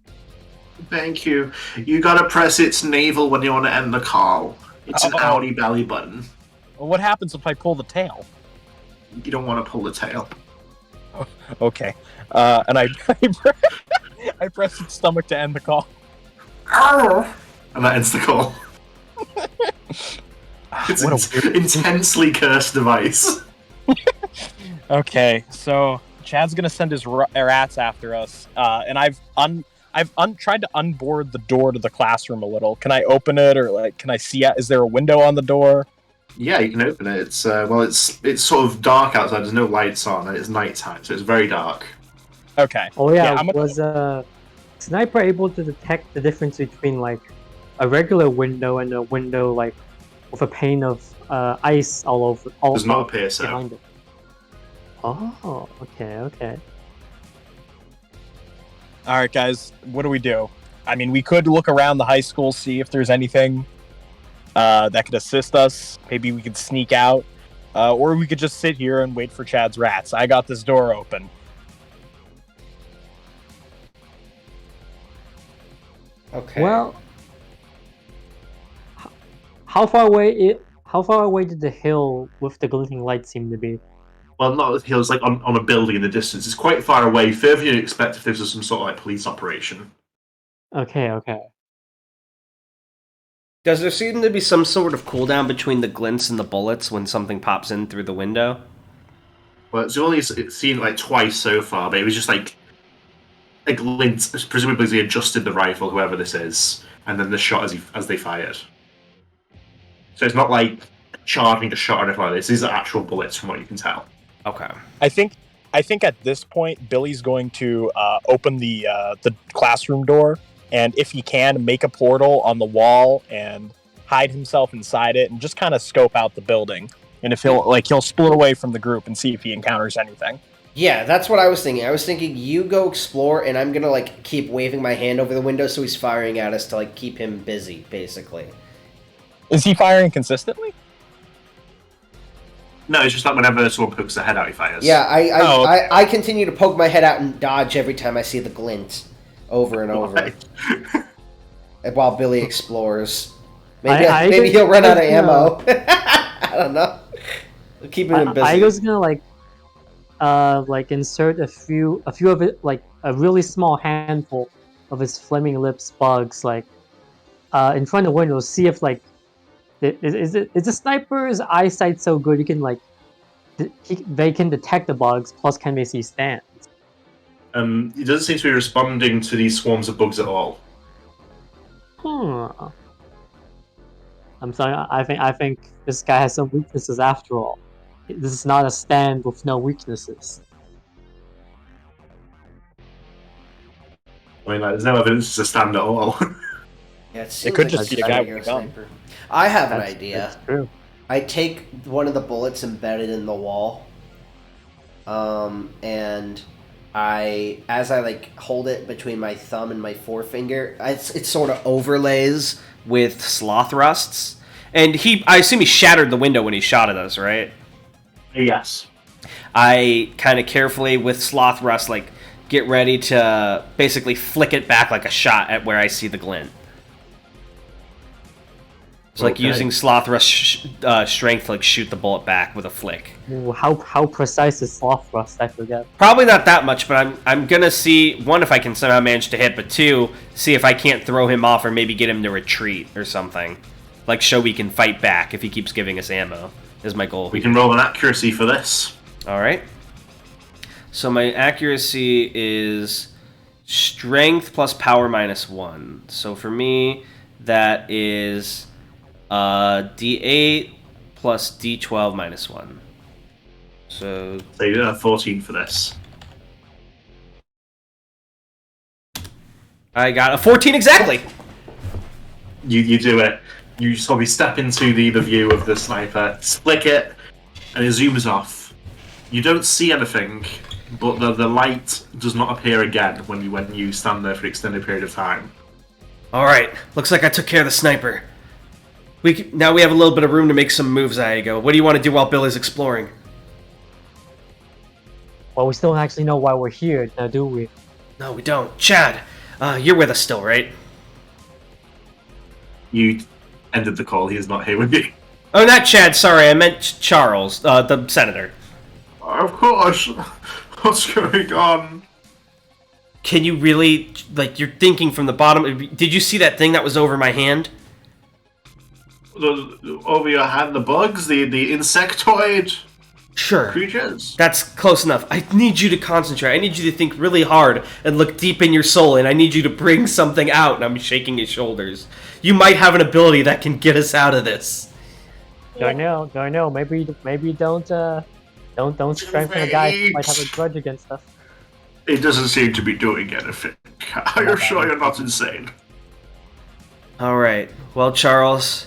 Thank you. You gotta press its navel when you want to end the call. It's an outie belly button. Well, what happens if I pull the tail? You don't want to pull the tail. Oh, okay. And I press its stomach to end the call. And that ends the call. It's an intensely cursed device. Okay, so Chad's gonna send his rats after us, and I've tried to unboard the door to the classroom a little. Can I open it, or like, can I see? Is there a window on the door? Yeah, you can open it. It's sort of dark outside. There's no lights on, and it's nighttime, so it's very dark. Okay. Oh yeah, I'm was Sniper able to detect the difference between like a regular window and a window like with a pane of ice all over? Does not appear so. Behind it. Oh, okay. All right, guys, what do? I mean, we could look around the high school, see if there's anything that could assist us. Maybe we could sneak out, or we could just sit here and wait for Chad's rats. I got this door open. Okay. Well, how far away did the hill with the glinting light seem to be? Well, not the hills, like on a building in the distance. It's quite far away, further than you'd expect if this was some sort of like police operation. Okay. Does there seem to be some sort of cooldown between the glints and the bullets when something pops in through the window? Well, it's only seen like twice so far, but it was just like a glint, presumably they adjusted the rifle, whoever this is, and then the shot as they fired. So it's not like charging a shot or anything like this. These are actual bullets from what you can tell. Okay. I think at this point, Billy's going to open the classroom door, and if he can, make a portal on the wall and hide himself inside it, and just kind of scope out the building. And if he'll split away from the group and see if he encounters anything. Yeah, that's what I was thinking. I was thinking you go explore, and I'm gonna like keep waving my hand over the window so he's firing at us to like keep him busy, basically. Is he firing consistently? No, it's just like whenever someone pokes their head out, he fires. Yeah, okay. I continue to poke my head out and dodge every time I see the glint, over and over. Right. While Billy explores, maybe he'll run out of ammo. I don't know. Keep him busy. I was gonna like insert a few of it, like a really small handful of his flaming lips bugs, like in front of the window. See if like is the sniper's eyesight so good he can like they can detect the bugs, plus can they see stands? He doesn't seem to be responding to these swarms of bugs at all. I'm sorry. I think this guy has some weaknesses after all. This is not a stand with no weaknesses. I mean, like, there's no evidence it's a stand at all. Yeah, it could just be a guy with a gun. I have an idea. That's true. I take one of the bullets embedded in the wall, and as I like hold it between my thumb and my forefinger, it sort of overlays with sloth rusts. And I assume he shattered the window when he shot at us, right? Yes. I kind of carefully, with sloth rust, like get ready to basically flick it back like a shot at where I see the glint. So like using sloth rust strength to like shoot the bullet back with a flick. Ooh, how precise is sloth rust? I forget. Probably not that much, but I'm gonna see, one, if I can somehow manage to hit, but two, see if I can't throw him off or maybe get him to retreat or something. Like show we can fight back if he keeps giving us ammo, is my goal. We can roll an accuracy for this. Alright. So my accuracy is strength plus power minus 1. So for me, that is D8 plus D12 minus 1. So you did have 14 for this. I got a 14 exactly! You do it. You sort of step into the view of the sniper, flick it, and it zooms off. You don't see anything, but the light does not appear again when you stand there for an extended period of time. Alright, looks like I took care of the sniper. Now we have a little bit of room to make some moves, Iago. What do you want to do while Bill is exploring? Well, we still don't actually know why we're here, now do we? No, we don't. Chad, you're with us still, right? You ended the call. He is not here with you. Oh, not Chad. Sorry, I meant Charles, the senator. Of course. What's going on? Can you really, like, you're thinking from the bottom? Did you see that thing that was over my hand? Over your hand, the bugs, the insectoid Sure. creatures. That's close enough. I need you to concentrate. I need you to think really hard and look deep in your soul, and I need you to bring something out. And I'm shaking his shoulders. You might have an ability that can get us out of this. Darnell, maybe don't strengthen a guy who might have a grudge against us. It doesn't seem to be doing anything. Are you sure you're not insane? All right. Well, Charles.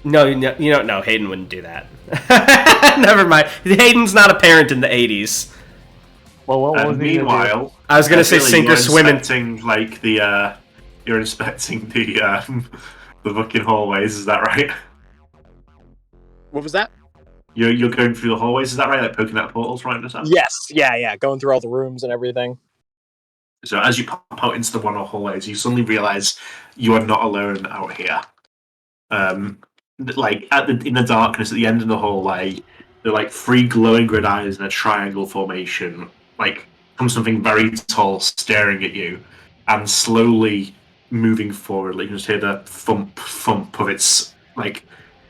No, Hayden wouldn't do that. Never mind. Hayden's not a parent in the 80s. Well, what was meanwhile, I was going to say sink or swim. You're inspecting the fucking hallways. Is that right? What was that? You're going through the hallways. Is that right? Like poking out portals, right? Yes. Yeah. Going through all the rooms and everything. So as you pop out into the one of the hallways, you suddenly realize you are not alone out here. Like in the darkness at the end of the hallway, there are like 3 glowing red eyes in a triangle formation, like from something very tall staring at you, and slowly moving forward. Like you can just hear the thump of its like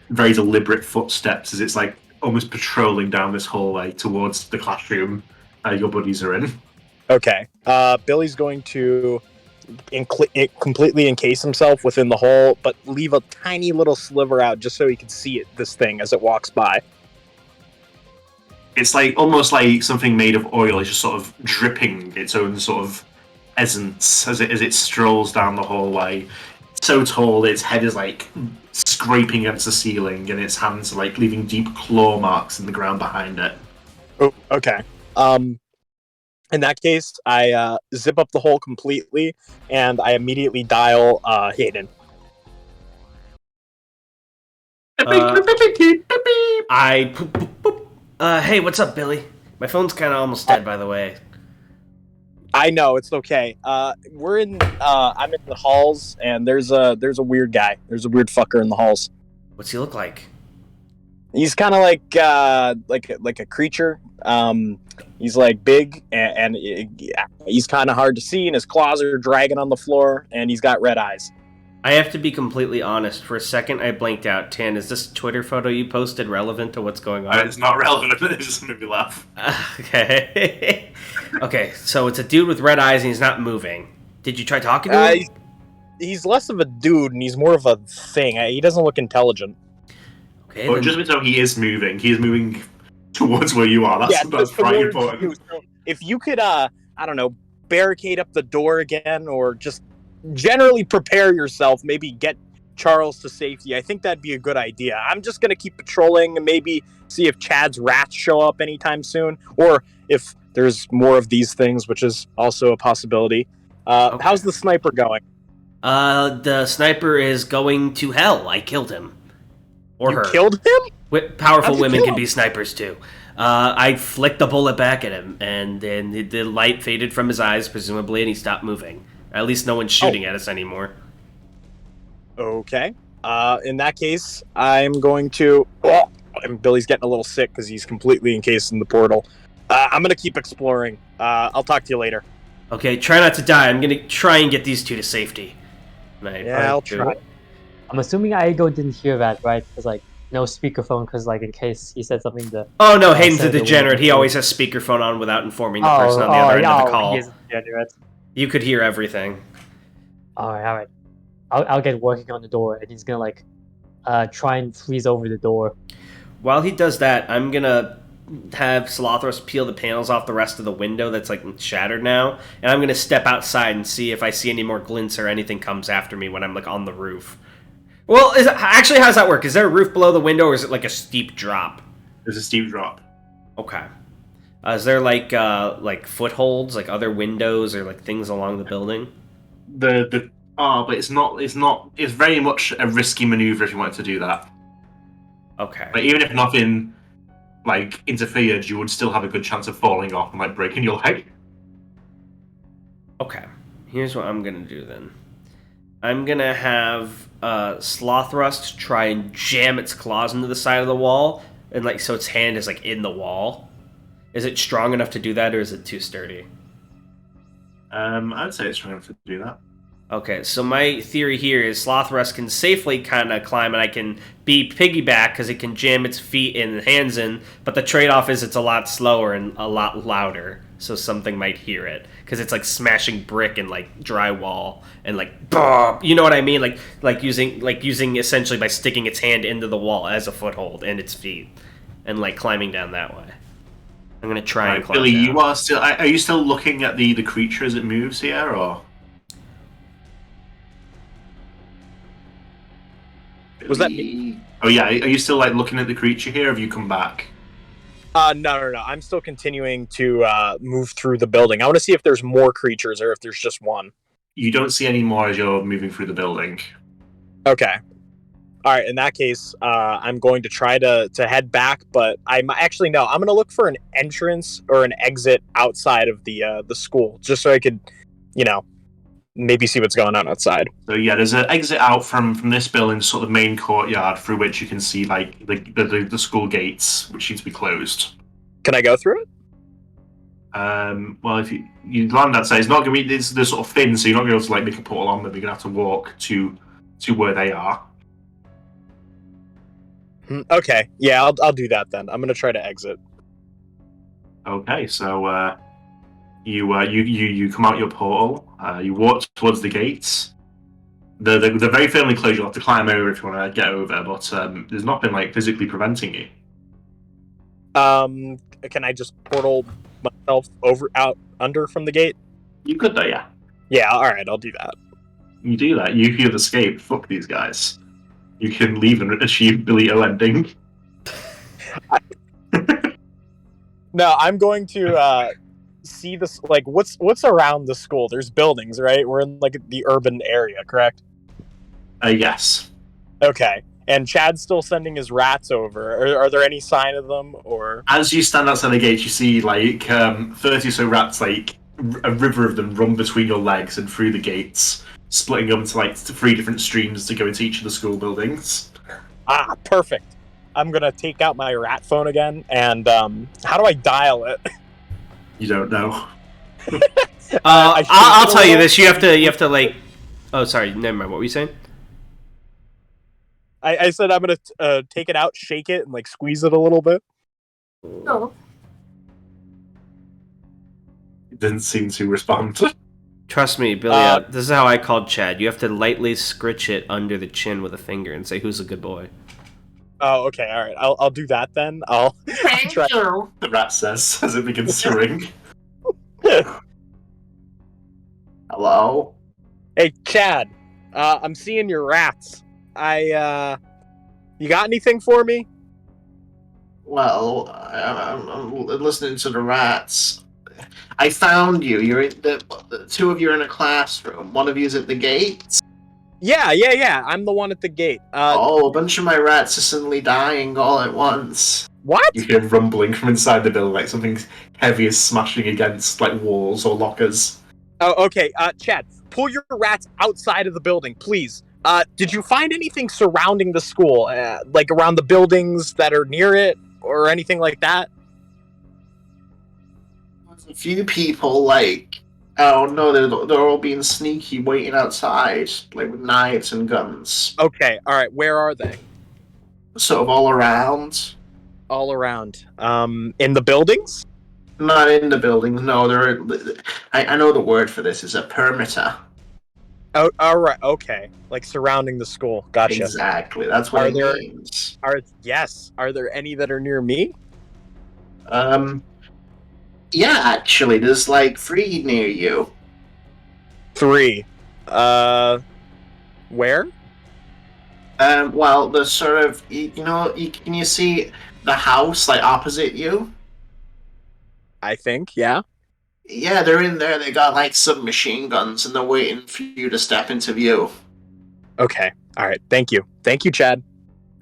very deliberate footsteps as it's like almost patrolling down this hallway towards the classroom your buddies are in. Okay. Billy's going to completely encase himself within the hole, but leave a tiny little sliver out just so he can see this thing as it walks by. It's like almost like something made of oil. It's just sort of dripping its own sort of essence as it strolls down the hallway. It's so tall, its head is like scraping against the ceiling, and its hands are like leaving deep claw marks in the ground behind it. Oh, okay. In that case, I zip up the hole completely, and I immediately dial Hayden. Hey, what's up, Billy? My phone's kind of almost dead, by the way. I know, it's okay. I'm in the halls, and there's a weird guy. There's a weird fucker in the halls. What's he look like? He's kind of like a creature. He's like big and he's kind of hard to see, and his claws are dragging on the floor, and he's got red eyes. I have to be completely honest. For a second, I blanked out. Tan, is this Twitter photo you posted relevant to what's going on? It's not relevant. It just made me laugh. Okay. Okay, so it's a dude with red eyes, and he's not moving. Did you try talking to him? He's less of a dude, and he's more of a thing. He doesn't look intelligent. Okay. Well, just so he is moving. He is moving towards where you are. That's pretty important. So if you could, I don't know, barricade up the door again, or just generally prepare yourself, maybe get Charles to safety. I think that'd be a good idea. I'm just going to keep patrolling and maybe see if Chad's rats show up anytime soon, or if there's more of these things, which is also a possibility. Okay. How's the sniper going? The sniper is going to hell. I killed him. Or you her. Killed him? Powerful women can be snipers too. I flicked the bullet back at him, and then the light faded from his eyes, presumably, and he stopped moving. At least no one's shooting at us anymore. Okay. In that case, I'm going to... and Billy's getting a little sick because he's completely encased in the portal. I'm going to keep exploring. I'll talk to you later. Okay, try not to die. I'm going to try and get these two to safety. I'll try. I'm assuming Aigo didn't hear that, right? Because, like, no speakerphone, because, like, in case he said something to... Oh, no, Hayden's a degenerate. He always has speakerphone on without informing the person on the other end of the call. He is a degenerate. You could hear everything. Alright. I'll get working on the door, and he's gonna, like, try and freeze over the door. While he does that, I'm gonna have Solothros peel the panels off the rest of the window that's, like, shattered now, and I'm gonna step outside and see if I see any more glints or anything comes after me when I'm, like, on the roof. Well, actually, how does that work? Is there a roof below the window, or is it like a steep drop? There's a steep drop. Okay. Is there like footholds, like other windows or like things along the building? But it's not. It's very much a risky maneuver if you wanted to do that. Okay. But even if nothing like interfered, you would still have a good chance of falling off and like breaking your leg. Okay, here's what I'm gonna do then. I'm gonna have Slothrust try and jam its claws into the side of the wall, and like so its hand is like in the wall. Is it strong enough to do that, or is it too sturdy? I'd say it's strong enough to do that. Okay, so my theory here is Slothrust can safely kind of climb, and I can be piggyback because it can jam its feet and hands in. But the trade-off is it's a lot slower and a lot louder, so something might hear it because it's like smashing brick and like drywall and like boom, you know what I mean? Like using essentially by sticking its hand into the wall as a foothold and its feet, and like climbing down that way. I'm gonna try and climb Billy, down. you are still. Are you still looking at the creature as it moves here, or? Was that me? Oh yeah, are you still like looking at the creature here? Or have you come back? No. I'm still continuing to move through the building. I want to see if there's more creatures or if there's just one. You don't see any more as you're moving through the building. Okay. All right. In that case, I'm going to try to head back, but I'm actually no. I'm going to look for an entrance or an exit outside of the school, just so I could, maybe see what's going on outside. So yeah, there's an exit out from this building, sort of main courtyard, through which you can see like the school gates, which seem to be closed. Can I go through it? Well, if you land outside, it's not going to be they're sort of thin, so you're not going to be able to like make a portal on them. You're going to have to walk to where they are. Okay, yeah, I'll do that then. I'm going to try to exit. Okay, so you come out your portal. You walk towards the gates. They're very firmly closed. You'll have to climb over if you want to get over, but there's nothing like physically preventing you. Can I just portal myself out under from the gate? You could though, yeah. Yeah, all right, I'll do that. You do that. You could escape. Fuck these guys. You can leave and achieve Billy O ending. No, I'm going to see this. Like, what's around the school? There's buildings, right? We're in like the urban area, correct? Yes. Okay. And Chad's still sending his rats over. Are there any sign of them, or? As you stand outside the gate, you see like 30 or so rats, like a river of them, run between your legs and through the gates, splitting up into like 3 different streams to go into each of the school buildings. Ah, perfect. I'm gonna take out my rat phone again, and how do I dial it? You don't know. I'll tell you this. You have to like. Oh, sorry. Never mind. What were you saying? I said I'm gonna take it out, shake it, and like squeeze it a little bit. No. It didn't seem to respond. Trust me, Billy. This is how I called Chad. You have to lightly scritch it under the chin with a finger and say, "Who's a good boy?" Oh, okay, all right. I'll do that then. I'll try. The rat says as it begins to ring. Hello. Hey, Chad. I'm seeing your rats. You got anything for me? Well, I'm listening to the rats. I found you. You're in the 2 of you are in a classroom. One of you's at the gate. Yeah. I'm the one at the gate. A bunch of my rats are suddenly dying all at once. What? You hear rumbling from inside the building, like something heavy is smashing against like walls or lockers. Oh, okay. Chad, pull your rats outside of the building, please. Did you find anything surrounding the school, like around the buildings that are near it, or anything like that? There's a few people, like, oh no, they're all being sneaky, waiting outside, like with knives and guns. Okay, all right. Where are they? Sort of all around. All around. In the buildings? Not in the buildings. No, I know the word for this is a perimeter. Oh, all right. Okay, like surrounding the school. Gotcha. Exactly. That's what it means. Are there any that are near me? Yeah, actually, there's like 3 near you. 3. Where? Well, there's sort of, can you see the house like opposite you? I think, yeah. Yeah, they're in there. They got like submachine guns, and they're waiting for you to step into view. Okay. All right. Thank you, Chad.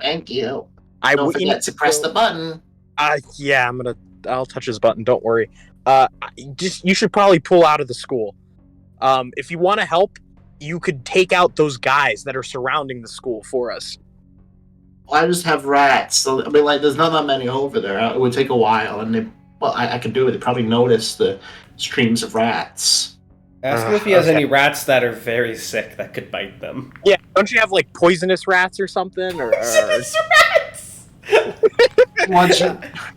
Thank you. Don't forget to press the button. Yeah, I'll touch his button. Don't worry. You should probably pull out of the school. If you want to help, you could take out those guys that are surrounding the school for us. I just have rats. So, I mean, like, there's not that many over there. It would take a while, and I could do it. They probably notice the streams of rats. Ask him if he has any rats that are very sick that could bite them. Yeah, don't you have like poisonous rats or something? Poisonous rats!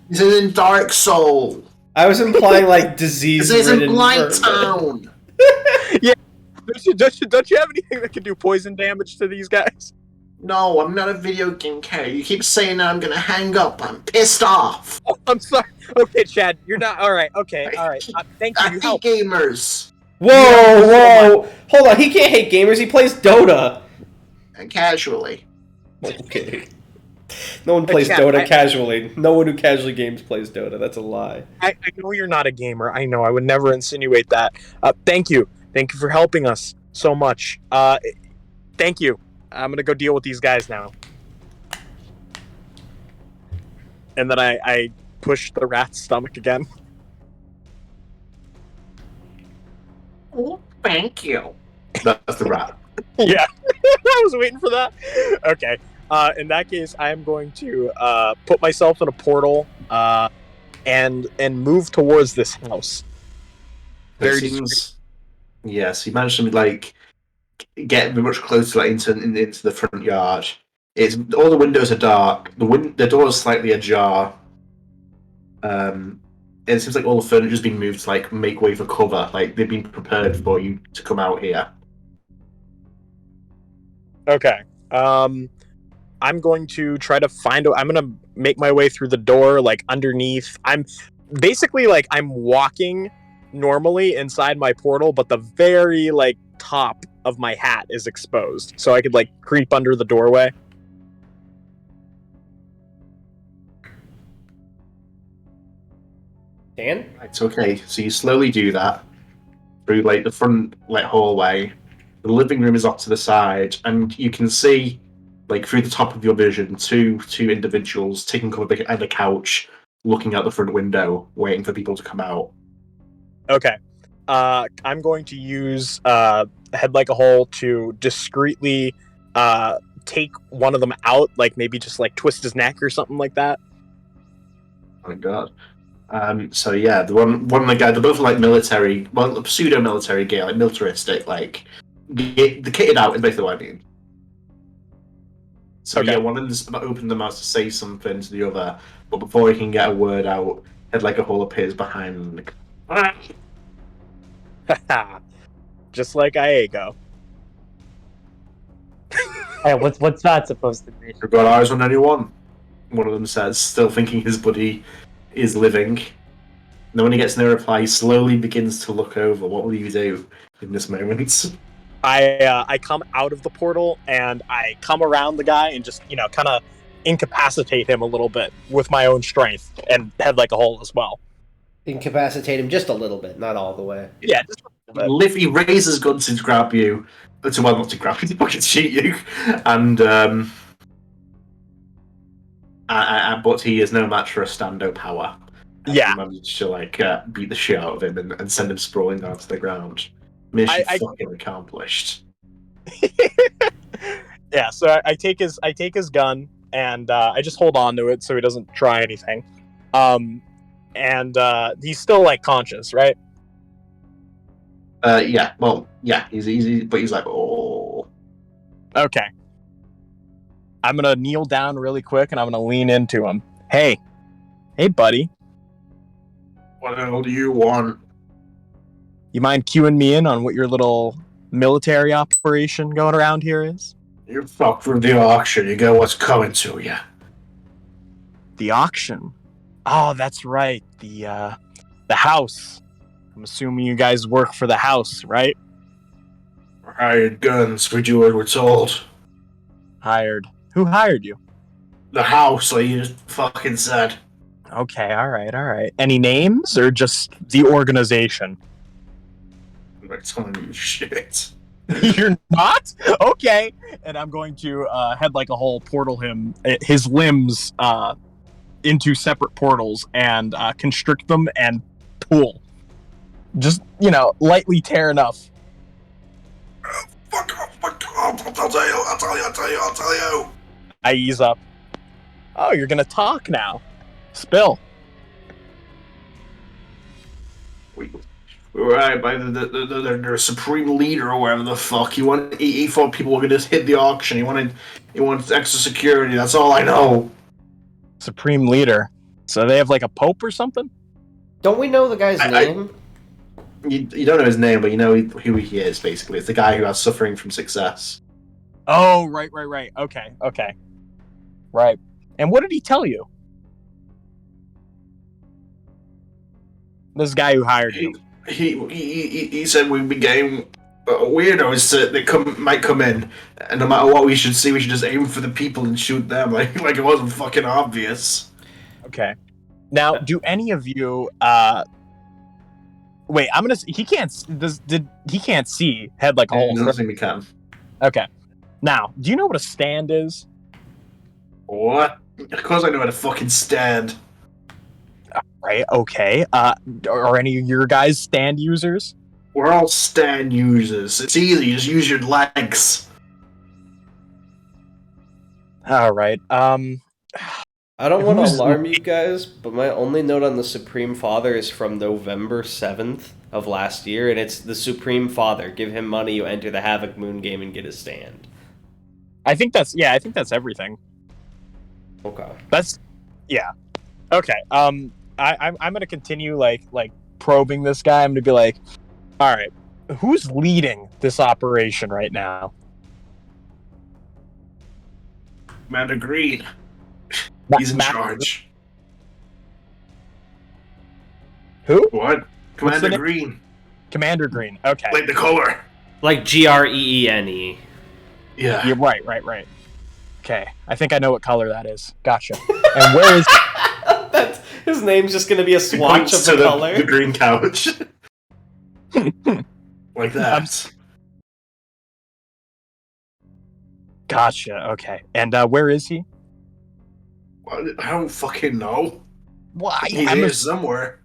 This is in Dark Soul. I was implying like disease. This is in Blight Town. Yeah, don't you have anything that can do poison damage to these guys? No, I'm not a video game character. You keep saying that I'm gonna hang up. I'm pissed off. Oh, I'm sorry. Okay, Chad, you're not all right. Okay, all right. Thank you. I hate gamers. Whoa! Hold on, he can't hate gamers. He plays Dota. And casually. Okay. No one plays Dota casually. No one who casually games plays Dota. That's a lie. I know you're not a gamer. I know. I would never insinuate that. Thank you. Thank you for helping us so much. Thank you. I'm gonna go deal with these guys now. And then I push the rat's stomach again. Oh, thank you. That's the rat. Yeah, I was waiting for that. Okay. In that case, I am going to put myself in a portal and move towards this house. Very seems. Yes, you managed to like get much closer like, into the front yard. It's all the windows are dark. The door is slightly ajar. It seems like all the furniture's been moved to like make way for cover. Like they've been prepared for you to come out here. Okay. I'm going to try to find. I'm gonna make my way through the door, like underneath. I'm basically like I'm walking normally inside my portal, but the very like top of my hat is exposed, so I could like creep under the doorway. Dan? It's okay. So you slowly do that through like the front like hallway. The living room is off to the side, and you can see like through the top of your vision two individuals taking cover behind a couch, looking out the front window, waiting for people to come out. Okay. I'm going to use Head Like a Hole to discreetly take one of them out, like maybe just like twist his neck or something like that. Oh my god. So yeah, the one of the guys, they're both like military, well, pseudo-military gear, like militaristic, like the kitted out is basically what I mean. So okay. Yeah, one of them's opened the mouth to say something to the other, but before he can get a word out, Head Like a Hole appears behind him. Just like Aego. Hey, what's that supposed to be? You've got eyes on anyone? One of them says, still thinking his buddy is living. And then when he gets no reply, he slowly begins to look over. What will you do in this moment? I come out of the portal and I come around the guy and just, kind of incapacitate him a little bit with my own strength and Head Like a Hole as well. Incapacitate him just a little bit, not all the way. Yeah, just a little bit. He raises gun to grab you. Not to grab you, to fucking shoot you. And, but he is no match for a stand-up power. Yeah. He managed to, beat the shit out of him and send him sprawling down to the ground. Mission fucking accomplished. Yeah, so I take his gun and I just hold on to it so he doesn't try anything. And he's still like conscious, right? Yeah. Well, yeah. He's easy, but he's like, oh. Okay. I'm gonna kneel down really quick and I'm gonna lean into him. Hey, buddy. What the hell do you want? You mind cueing me in on what your little military operation going around here is? You're fucked from the auction. You know what's coming to you. The auction? Oh, that's right. The house. I'm assuming you guys work for the house, right? Hired guns, we're told. Hired. Who hired you? The house, like you just fucking said. Okay, all right. Any names or just the organization? I'm not telling you shit. You're not? Okay. And I'm going to Head Like a Hole portal his limbs into separate portals and constrict them and pull. Just, lightly tear enough Fuck off, I'll tell you. I ease up. Oh, you're gonna talk now. Spill. We were right by the supreme leader or whatever the fuck. He thought people were gonna just hit the auction. He wanted extra security. That's all I know. Supreme leader. So they have like a pope or something? Don't we know the guy's name? You don't know his name, but you know who he is, basically. It's the guy who has suffering from success. Oh, right. Okay. Right. And what did he tell you? This guy who hired you. He said we became weirdos that might come in, and no matter what we should see, we should just aim for the people and shoot them, like it wasn't fucking obvious. Okay. Now, do any of you wait, I'm gonna. He can't. He can't see head like a hole? I don't think we can. Okay. Now, do you know what a stand is? What? Of course I know how to fucking stand. Right. Okay. Are any of your guys stand users? We're all stand users. It's easy. Just use your legs. All right. I don't want to alarm you guys, but my only note on the Supreme Father is from November 7th of last year, and it's the Supreme Father. Give him money, you enter the Havoc Moon game and get a stand. I think that's everything. Okay. Okay. I'm gonna continue like probing this guy. I'm gonna be like, all right, who's leading this operation right now? Commander Green. He's in charge. Who? What? Commander Green. Commander Green. Okay. Like the color. Like Greene. Yeah. You're right. Okay. I think I know what color that is. Gotcha. And where is That's his name's just gonna be a swatch of the color. The green couch. Like that. Gotcha. Okay. And where is he? I don't fucking know. Why? He's here somewhere.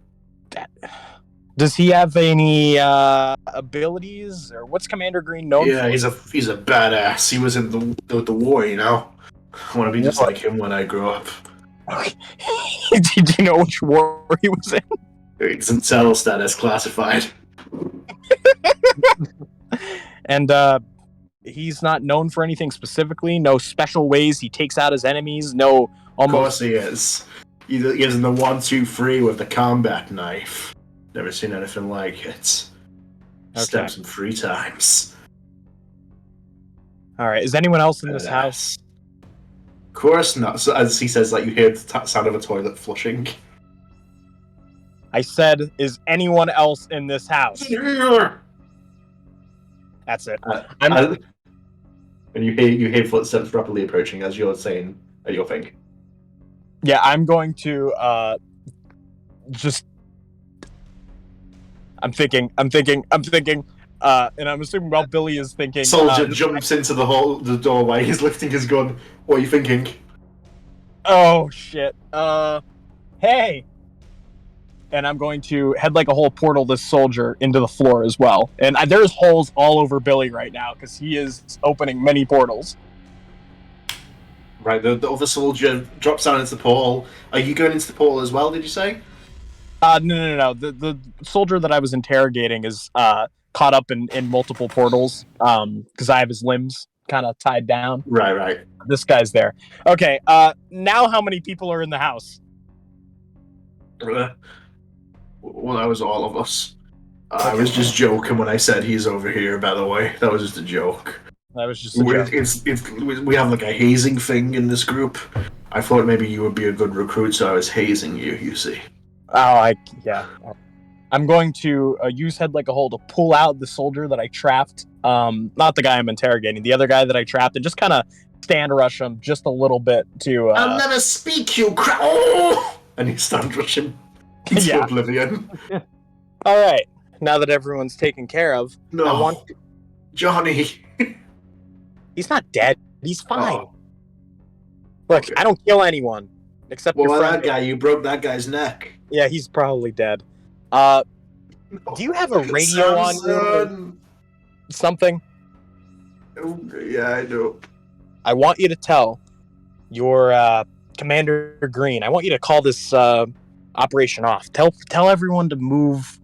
Does he have any abilities, or what's Commander Green known for? Yeah, he's a badass. He was in the war, you know. I want to be just like him when I grow up. Okay. Did you know which war he was in? It's in cell status, classified. And he's not known for anything specifically. No special ways he takes out his enemies. No, almost. Of course he is. He is in the 1-2-3 with the combat knife. Never seen anything like it. Steps and 3 times. All right. Is anyone else in this house? Of course not. So, as he says, like you hear the sound of a toilet flushing. I said, is anyone else in this house? That's it. And you hear footsteps rapidly approaching as you're saying your thing. Yeah, I'm going to just. I'm thinking, and I'm assuming while Billy is thinking. Soldier jumps into the doorway. He's lifting his gun. What are you thinking? Oh shit! Hey! And I'm going to head like a whole portal this soldier into the floor as well. And there's holes all over Billy right now because he is opening many portals. Right, the other soldier drops down into the portal. Are you going into the portal as well? Did you say? No. The soldier that I was interrogating is caught up in multiple portals because I have his limbs kind of tied down. Right. This guy's there. Okay, now how many people are in the house? Well, that was all of us. I was just joking when I said he's over here, by the way. That was just a joke. That was just a joke. We have like a hazing thing in this group. I thought maybe you would be a good recruit, so I was hazing you see. Oh, yeah. I'm going to use head like a hole to pull out the soldier that I trapped. Not the guy I'm interrogating, the other guy that I trapped, and just kind of stand rush him just a little bit to... I'll never speak, you crap! Oh! And you stand rush him into oblivion. All right. Now that everyone's taken care of, no. I want... Johnny! He's not dead. He's fine. Oh. Look, Okay. I don't kill anyone. Except your friend. That guy, you broke that guy's neck. Yeah, he's probably dead. Do you have a radio on you? Something? Yeah, I know. I want you to tell your Commander Green. I want you to call this operation off. Tell everyone to move.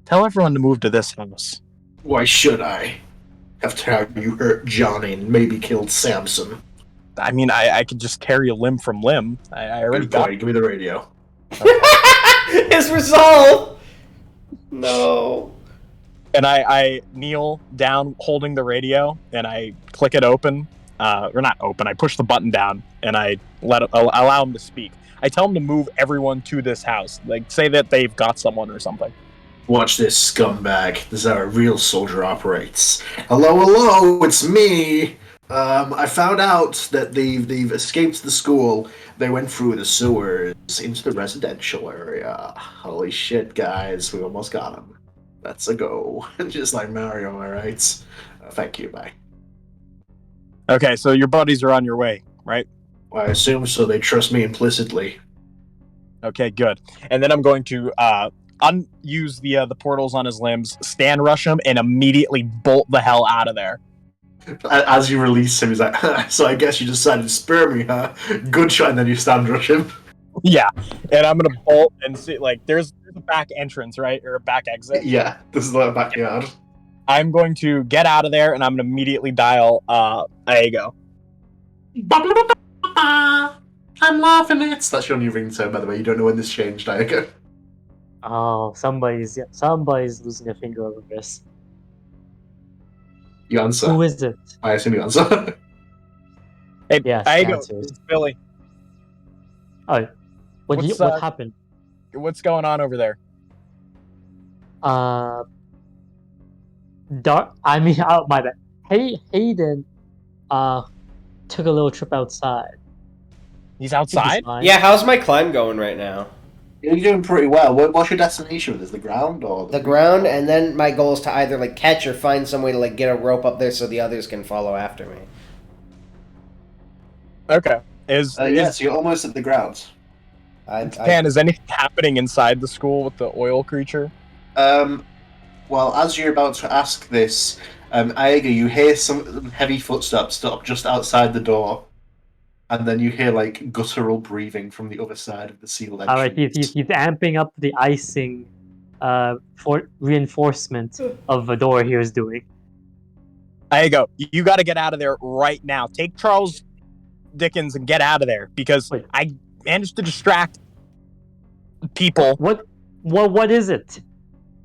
Tell everyone to move to this house. Why should I? After how you hurt Johnny and maybe killed Samson. I mean, I could just tear you limb from limb. I already Good got. point. Give me the radio. His resolve. No. And I kneel down holding the radio, and I click it open. Or not open. I push the button down, and I allow him to speak. I tell him to move everyone to this house. Like, say that they've got someone or something. Watch this, scumbag. This is how a real soldier operates. Hello, it's me. I found out that they've escaped the school. They went through the sewers into the residential area. Holy shit, guys. We almost got them. Let's a go. Just like Mario, am I right? Thank you, bye. Okay, so your buddies are on your way, right? Well, I assume so. They trust me implicitly. Okay, good. And then I'm going to use the portals on his limbs, stand rush him, and immediately bolt the hell out of there. As you release him, he's like, so I guess you decided to spare me, huh? Good shot, and then you stand rush him. Yeah, and I'm gonna bolt and see, like, there's a back entrance, right? Or a back exit. Yeah, this is the backyard. I'm going to get out of there, and I'm gonna immediately dial Aego. I'm laughing it. That's your new ringtone, by the way. You don't know when this changed, Aego. Oh, somebody's losing a finger over this. You answer. Who is it? I assume you answer. Hey, Yes, Aego, answers. it's Billy. Oh, what happened? What's going on over there? My bad. Hayden, took a little trip outside. He's outside? Yeah, how's my climb going right now? You're doing pretty well. What's your destination? Is the ground or The ground, and then my goal is to either like catch or find some way to like get a rope up there so the others can follow after me. Okay. so you're almost at the ground. Pan, is anything happening inside the school with the oil creature? Well, as you're about to ask this, Aega, you hear some heavy footsteps stop just outside the door, and then you hear like guttural breathing from the other side of the sealed entrance. Alright, he's amping up the icing, for reinforcement of the door he was doing. Aego, you got to get out of there right now. Take Charles Dickens and get out of there because I managed to distract people. What is it?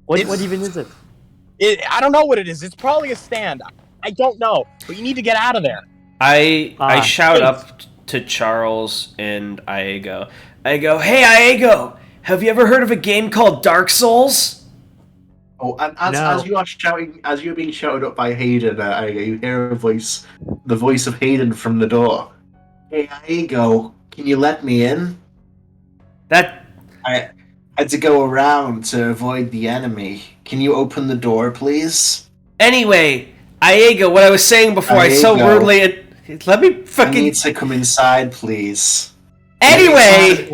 What even is it? I don't know what it is. It's probably a stand. I don't know, but you need to get out of there. I shout up to Charles and Aego. I go, "Hey Aego, have you ever heard of a game called Dark Souls?" Oh, and as you are shouting, as you're being shouted up by Hayden, Aego, you hear a voice, the voice of Hayden from the door. Hey Aego, can you let me in? I had to go around to avoid the enemy. Can you open the door, please? Anyway, Aego, what I was saying before, I so rudely... Let me fucking... I need to come inside, please. Anyway!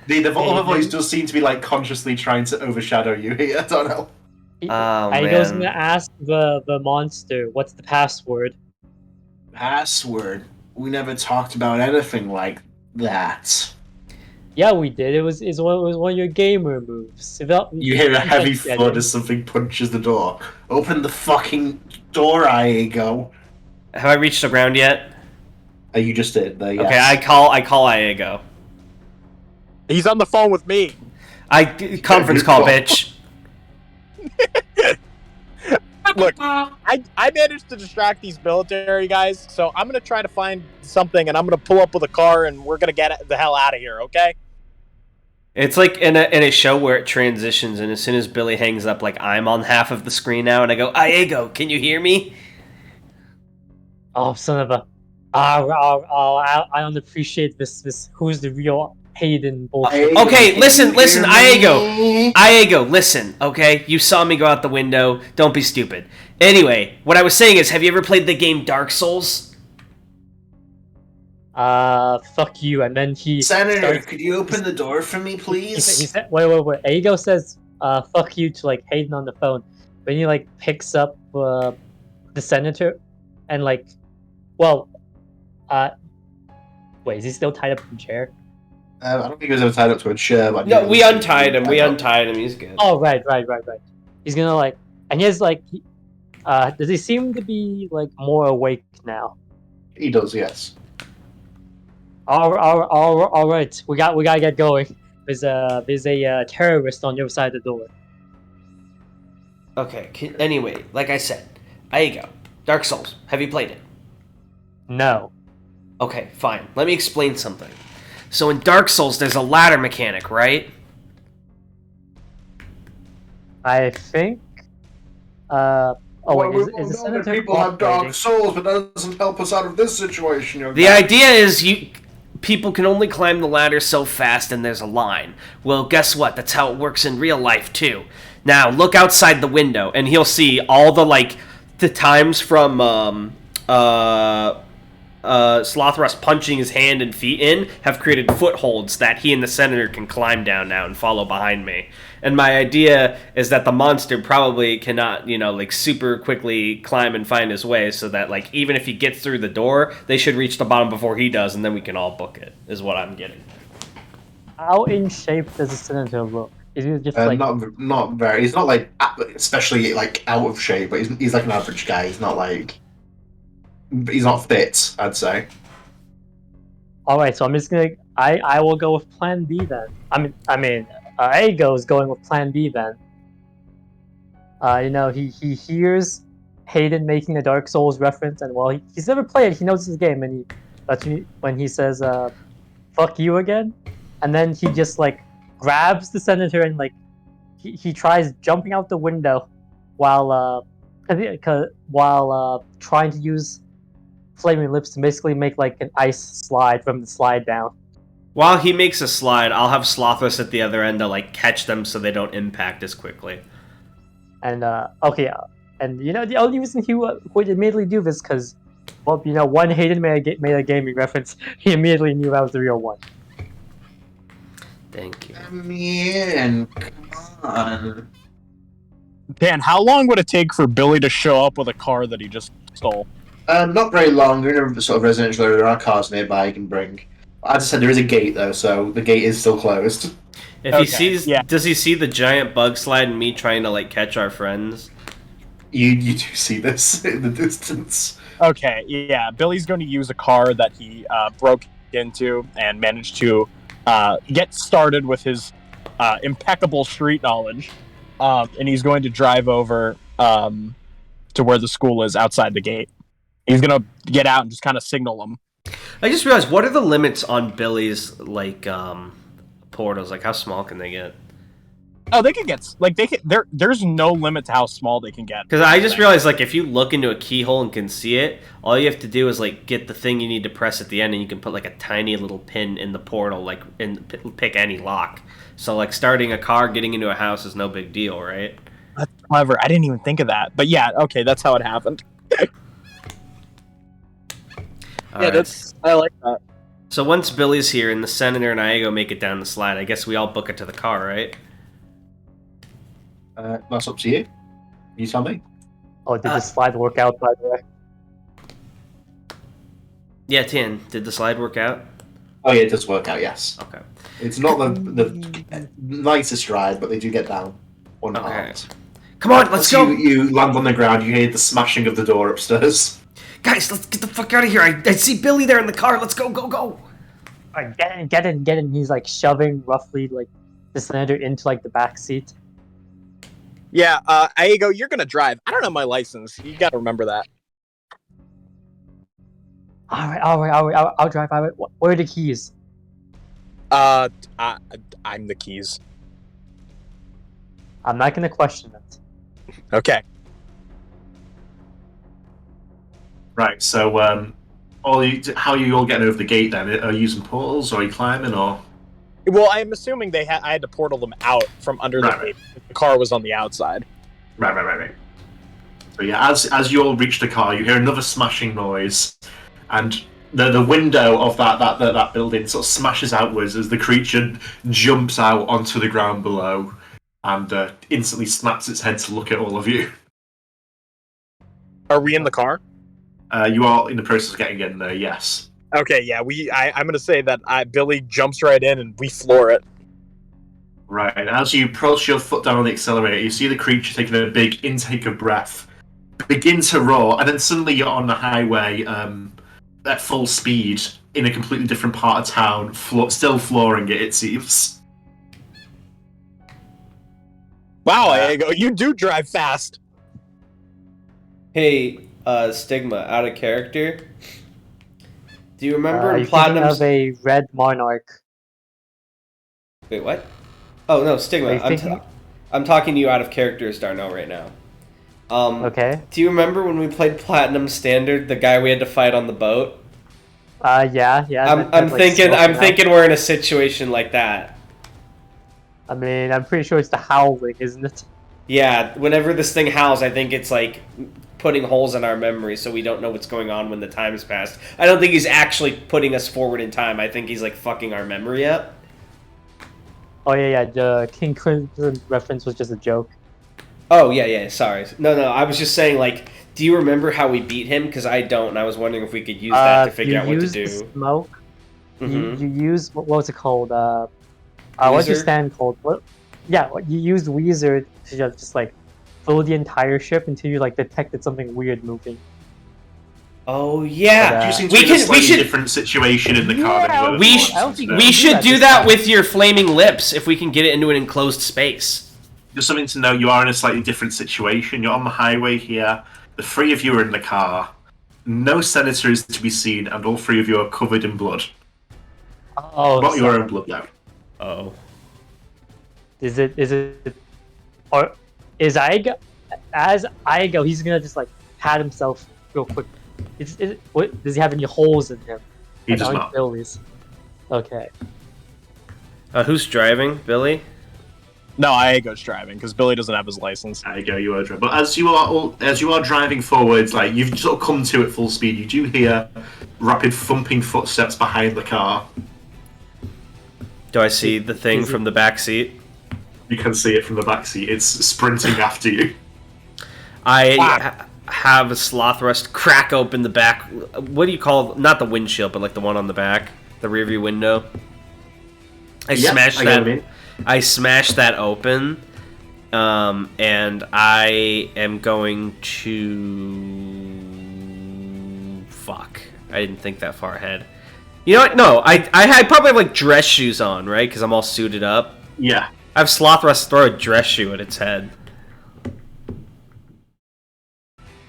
The other voice does seem to be, like, consciously trying to overshadow you here, Darnell. Aego's gonna ask the monster, what's the password? Password? We never talked about anything like that. Yeah, we did. It was one of your gamer moves. You hear a heavy thud as something punches the door. Open the fucking door, Aego. Have I reached the ground yet? You just did. Yes. Okay, I call Aego. He's on the phone with me. Conference call, bitch. Look, I managed to distract these military guys, so I'm gonna try to find something, and I'm gonna pull up with a car, and we're gonna get the hell out of here, okay? It's like in a show where it transitions, and as soon as Billy hangs up, like I'm on half of the screen now, and I go, Aego, can you hear me? Oh, son of a! I don't appreciate this. Who's the real Hayden bullshit? Okay, listen, Aego, listen. Okay, you saw me go out the window. Don't be stupid. Anyway, what I was saying is, have you ever played the game Dark Souls? Fuck you. And then Senator, could you open the door for me, please? He said, wait. Aego says, fuck you to like Hayden on the phone. Then he like picks up the senator and like, well, wait, is he still tied up in the chair? I don't think he was ever tied up to a chair. But No, we untied him. We untied him. He's good. Oh, right. He's gonna like, and he has like, does he seem to be like more awake now? He does, yes. All right. We gotta get going. There's a terrorist on the other side of the door. Okay. Anyway, like I said, Aigo, Dark Souls. Have you played it? No. Okay, fine. Let me explain something. So in Dark Souls, there's a ladder mechanic, right? I think. Oh wait, is the senator people have Dark Souls, but that doesn't help us out of this situation. The idea is people can only climb the ladder so fast, and there's a line. Well, guess what? That's how it works in real life too. Now look outside the window, and he'll see all the times from Slothrust punching his hand and feet in have created footholds that he and the senator can climb down now and follow behind me. And my idea is that the monster probably cannot, super quickly climb and find his way, so that, even if he gets through the door, they should reach the bottom before he does, and then we can all book it, is what I'm getting. How in shape does the senator look? Is he just not very. He's not especially out of shape, but he's like an average guy. He's not he's not fit, I'd say. All right, so I'm just gonna. I will go with Plan B then. Aigo is going with Plan B then. He hears Hayden making a Dark Souls reference, and he's never played it, he knows his game, and when he says "fuck you" again, and then he just grabs the senator and he tries jumping out the window while trying to use Flaming Lips to basically make an ice slide from the slide down. While he makes a slide, I'll have Slothos at the other end to catch them so they don't impact as quickly. And okay, and the only reason he would immediately do this because, one Hayden made a gaming reference. He immediately knew that was the real one. Thank you. Man, come on. Dan, how long would it take for Billy to show up with a car that he just stole? Not very long. We're in a sort of residential area. There are cars nearby you can bring. As I said, there is a gate though, so the gate is still closed. If he sees, does he see the giant bug slide and me trying to catch our friends? You do see this in the distance. Okay, yeah. Billy's going to use a car that he broke into and managed to get started with his impeccable street knowledge, and he's going to drive over to where the school is outside the gate. He's going to get out and just kind of signal them. I just realized, what are the limits on Billy's portals? How small can they get? Oh, they can get there's no limit to how small they can get. Because I just realized if you look into a keyhole and can see it, all you have to do is get the thing you need to press at the end, and you can put a tiny little pin in the portal, and pick any lock. So starting a car, getting into a house is no big deal, right? That's clever. I didn't even think of that. But yeah, okay, that's how it happened. I like that. So once Billy's here and the senator and Aigo make it down the slide, I guess we all book it to the car, right? That's up to you. You tell me. Oh, did the slide work out, by the way? Yeah, Tin, did the slide work out? Oh yeah, it does work out, yes. Okay. It's not the nicest ride, but they do get down one part. Come on, let's go! You land on the ground, you hear the smashing of the door upstairs. Guys, let's get the fuck out of here. I see Billy there in the car. Let's go. Alright, get in. He's shoving roughly the senator into the back seat. Yeah, Aigo, you're gonna drive. I don't have my license. You gotta remember that. Alright, I'll drive. Where are the keys? I'm the keys. I'm not gonna question it. Okay. Right, so how are you all getting over the gate then? Are you using portals, or are you climbing, or? Well, I'm assuming I had to portal them out from under the gate. The car was on the outside. Right. So yeah, as you all reach the car, you hear another smashing noise, and the window of that building sort of smashes outwards as the creature jumps out onto the ground below, and instantly snaps its head to look at all of you. Are we in the car? You are in the process of getting in there, yes. Okay, yeah, I'm gonna say that Billy jumps right in and we floor it. Right, and as you press your foot down on the accelerator, you see the creature taking a big intake of breath, begin to roar, and then suddenly you're on the highway at full speed in a completely different part of town, still flooring it seems. Wow, Aego, you do drive fast. Hey, Stigma, out of character. Do you remember in You're thinking Platinum's... of a red monarch. Wait, what? Oh, no, Stigma. Are you thinking... I'm talking to you out of character as Darnell right now. Okay. Do you remember when we played Platinum Standard, the guy we had to fight on the boat? Yeah. I'm thinking we're in a situation like that. I mean, I'm pretty sure it's the howling, isn't it? Yeah, whenever this thing howls, I think it's like putting holes in our memory so we don't know what's going on when the time has passed. I don't think he's actually putting us forward in time. I think he's like fucking our memory up. Oh yeah. The King Crimson reference was just a joke. Oh yeah. Sorry. No. I was just saying, like, do you remember how we beat him? Because I don't, and I was wondering if we could use that to figure out what to do. You smoke. Mm-hmm. You use what was it called? What's your stand called? What? Yeah, you used Weezer to just like fill the entire ship until you like detected something weird moving. Oh yeah, we should different situation in the car. Yeah, we should do that with your flaming lips if we can get it into an enclosed space. Just something to know: you are in a slightly different situation. You're on the highway here. The three of you are in the car. No senator is to be seen, and all three of you are covered in blood. Oh, not your own blood, though. Oh. Is it? Or is Aigo? As Aigo, he's gonna just like pat himself real quick. What does he have any holes in him? He does not. Billy's. Okay. Who's driving? Billy? No, Aego's driving because Billy doesn't have his license. Aego, you are driving. But as you are driving forwards, like you've sort of come to at full speed, you do hear rapid thumping footsteps behind the car. Do I see the thing from the back seat? You can see it from the back seat. It's sprinting after you. I have a sloth rust crack open the back. What do you call? Not the windshield, but like the one on the back, the rear view window. I smashed that open, and I am going to... Fuck. I didn't think that far ahead. You know what? No, I probably have like dress shoes on, right? Because I'm all suited up. Yeah. I have sloth rust throw a dress shoe at its head.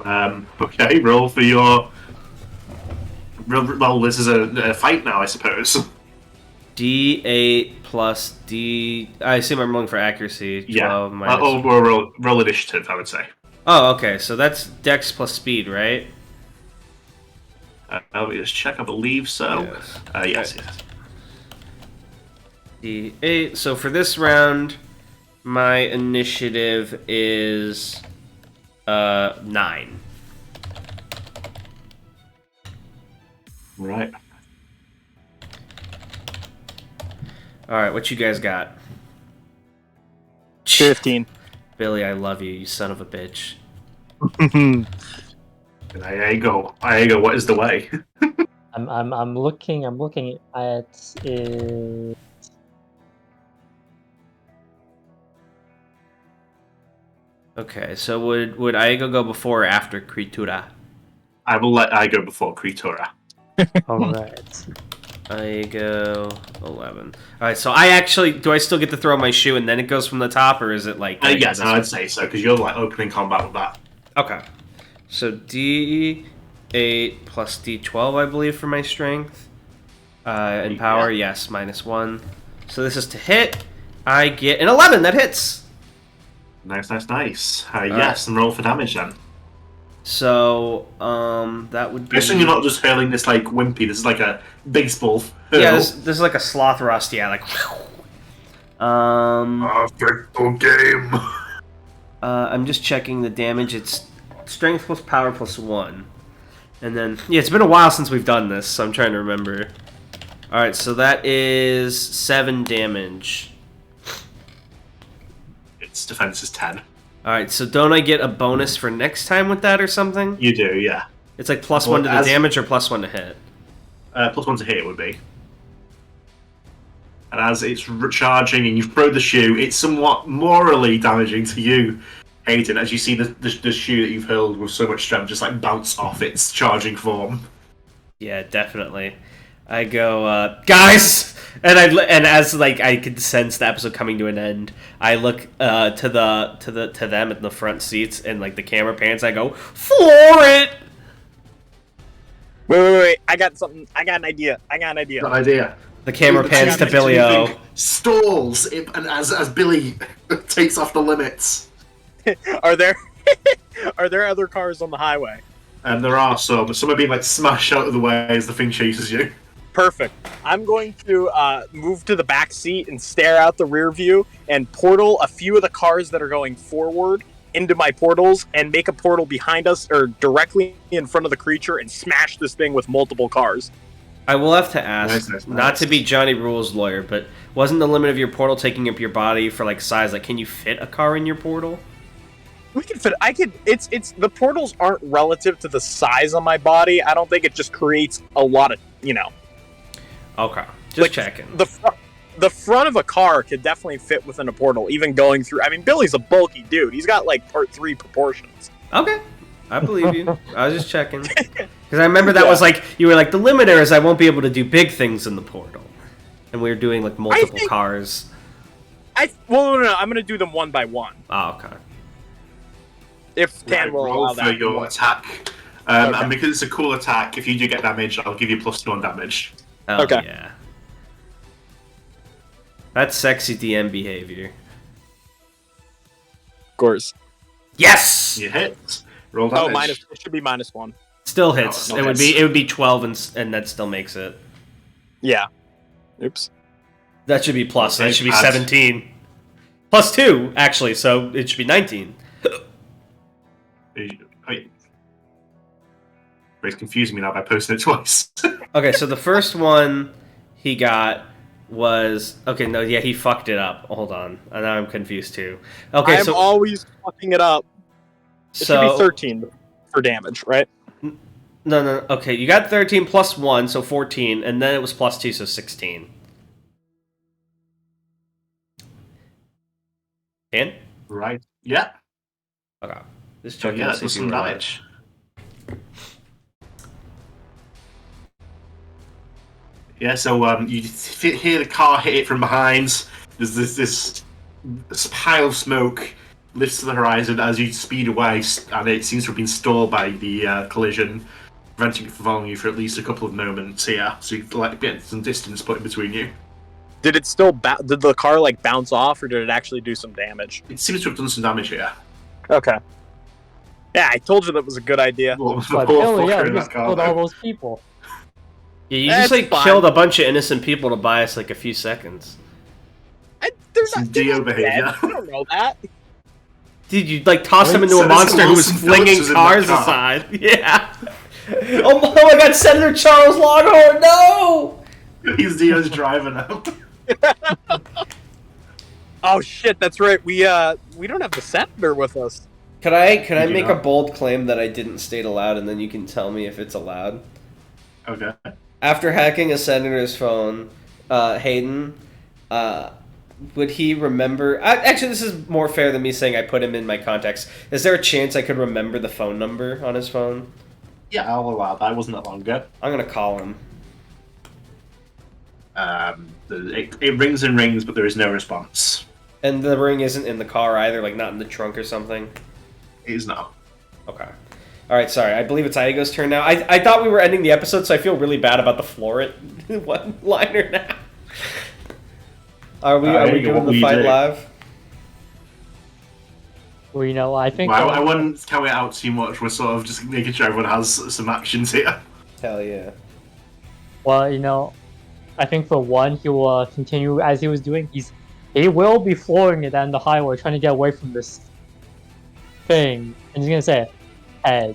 Okay, roll for your... Well, this is a fight now, I suppose. D8 plus D... I assume I'm rolling for accuracy. 12 minus... roll initiative, I would say. Oh, okay, so that's Dex plus speed, right? Let me just check, I believe so. Yes. D8. So for this round, my initiative is 9. Right. Alright, what you guys got? 15. Billy, I love you, you son of a bitch. Aego, what is the way? I'm looking at it. Okay, so would Aego go before or after Kritura? I will let Aego before Kritura. Alright. Aego 11. Alright, so I actually... Do I still get to throw my shoe and then it goes from the top, or is it like... Yes, I'd say so, because you're like opening combat with that. Okay. So D8 plus D12, I believe, for my strength. And power, yes, -1. So this is to hit. I get an 11. That hits. Nice. Yes, and roll for damage then. So that would be... I assume you're not just hurling this like wimpy. This is like a baseball hurl. Yeah, this is like a sloth rust. Yeah, like... Perfecto game. I'm just checking the damage. It's strength plus power plus 1. And then... Yeah, it's been a while since we've done this, so I'm trying to remember. Alright, so that is 7 damage. Its defense is 10. Alright, so don't I get a bonus for next time with that or something? You do, yeah. It's like +1 to the damage or +1 to hit? +1 to hit it would be. And as it's charging and you throw the shoe, it's somewhat morally damaging to you, Hayden, as you see the shoe that you've hurled with so much strength just like bounce off its charging form. Yeah, definitely. I go, guys, and as like I could sense the episode coming to an end, I look to them in the front seats and like the camera pans. I go, floor it. Wait! I got something. I got an idea. Got an idea. The camera pans to Billy O. Stalls, and as Billy takes off the limits. Are there other cars on the highway? And there are some. Some are being like smashed out of the way as the thing chases you. Perfect. I'm going to move to the back seat and stare out the rear view and portal a few of the cars that are going forward into my portals and make a portal behind us or directly in front of the creature and smash this thing with multiple cars. I will have to ask, nice. Not to be Johnny Rule's lawyer, but wasn't the limit of your portal taking up your body for like size? Like, can you fit a car in your portal? We can fit. It's the portals aren't relative to the size of my body. I don't think it just creates a lot of Okay, just like, checking. The front of a car could definitely fit within a portal, even going through. I mean, Billy's a bulky dude. He's got like Part 3 proportions. Okay, I believe you. I was just checking because I remember that was like you were like the limiter is I won't be able to do big things in the portal, and we were doing like multiple cars. No. I'm gonna do them one by one. Oh, okay. If Tan will allow for that. your attack. Okay. And because it's a cool attack, if you do get damage, I'll give you +2 on damage. Oh, Okay. Yeah. That's sexy DM behavior. Of course. Yes. You hit. Roll damage. It should be -1. Still hits. No, it would be 12 and that still makes it. Yeah. Oops. That should be plus. Okay, That should be add. 17. +2 actually, so it should be 19. Wait. It's confusing me now by posting it twice. Okay, so the first one he got was he fucked it up. Hold on, now I'm confused too. Okay, I'm always fucking it up. It should be 13 for damage, right? No. Okay, you got 13 plus 1, so 14, and then it was +2, so 16. 10? Right. Yeah. Okay. This So check yeah, that's some damage. Yeah, so you hear the car hit it from behind. There's this pile of smoke lifts to the horizon as you speed away, and it seems to have been stalled by the collision, preventing it from following you for at least a couple of moments here. So you like get some distance put in between you. Did it still did the car like bounce off, or did it actually do some damage? It seems to have done some damage here. Okay. Yeah, I told you that was a good idea. Well, the But poor Billy, fucker we in just that car, killed all though. those people. Yeah, you That's just like fine. killed a bunch of innocent people to buy us like a few seconds. They're Some not they're Dio not dead. behavior. I don't know that. Dude, you like tossed him Wait, into a Senator monster who was Wilson flinging Phillips was in that cars car. aside. Yeah. Oh my God, Senator Charles Longhorn, no! He's Dio's driver now. Oh shit, that's right. We don't have the senator with us. Could I You do make not. a bold claim that I didn't state aloud, and then you can tell me if it's allowed? Okay. After hacking a senator's phone, Hayden, would he remember? Actually, this is more fair than me saying I put him in my contacts. Is there a chance I could remember the phone number on his phone? Yeah, I'll allow that. It wasn't that long ago. I'm gonna call him. It rings and rings, but there is no response. And the ring isn't in the car either, like not in the trunk or something. It is now. Okay. All right, sorry. I believe it's Igo's turn now. I thought we were ending the episode, so I feel really bad about the floor one-liner now. Are we Igo, doing what will the you fight do? live? Well, I think. Well, I wouldn't count it out too much. We're sort of just making sure everyone has some actions here. Hell yeah. Well, I think for one, he will continue as he was doing. He will be flooring it down the highway, trying to get away from this thing. And he's gonna say, "Hey,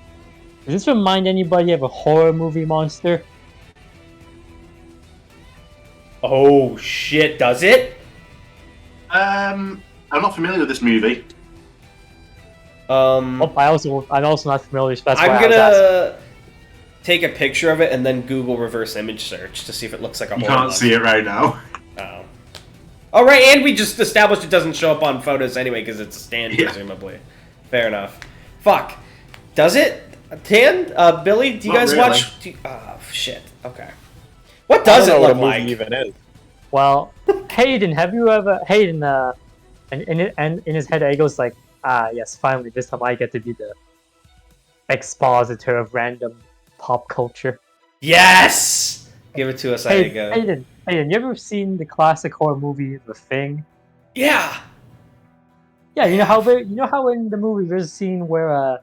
does this remind anybody of a horror movie monster?" Oh shit! Does it? I'm not familiar with this movie. Oh, I'm also not familiar. So that's why I'm I was asking. gonna. take a picture of it and then Google reverse image search to see if it looks like a You horror can't see it right now. Oh. Oh, right, and we just established it doesn't show up on photos anyway because it's a stand, Yeah. presumably. Fair enough. Fuck. Does it? Tan? Billy, do you Not guys really. watch... Oh, shit. Okay. What does it look like? Even is. Well, Hayden, have you ever... Hayden, and in his head, he goes like, yes, finally, this time I get to be the expositor of random pop culture. Yes! Give it to us, Hey, Igo. Hayden, you ever seen the classic horror movie The Thing? Yeah! Yeah, you know how in the movie there's a scene where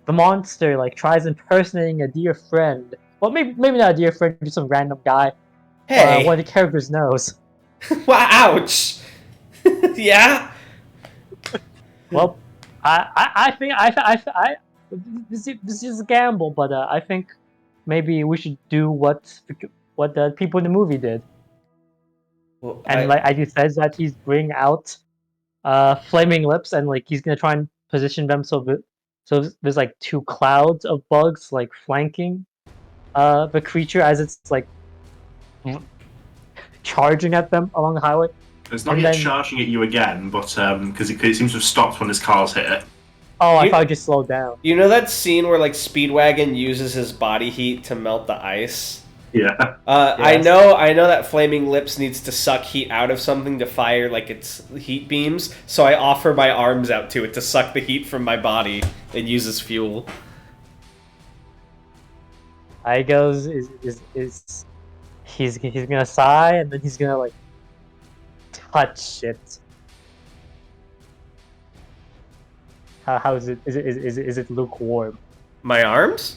the monster like tries impersonating a dear friend. Well, maybe not a dear friend, just some random guy. Hey! One of the characters knows. Wow, ouch! Yeah? Well, I think this is a gamble, but I think maybe we should do what the people in the movie did. Well, And like as you said, that he's bring out flaming lips, and like he's gonna try and position them so there's like two clouds of bugs like flanking the creature as it's like charging at them along the highway. It's not And yet then- charging at you again, but because it seems to have stopped when his car's hit it. Oh, I You- thought it just slowed down. You know that scene where, like, Speedwagon uses his body heat to melt the ice? Yeah. I Yes. know that Flaming Lips needs to suck heat out of something to fire, like, its heat beams, so I offer my arms out to it to suck the heat from my body and use as fuel. Igo's is he's gonna sigh and then he's gonna like touch it. How is it? Is it lukewarm? My arms?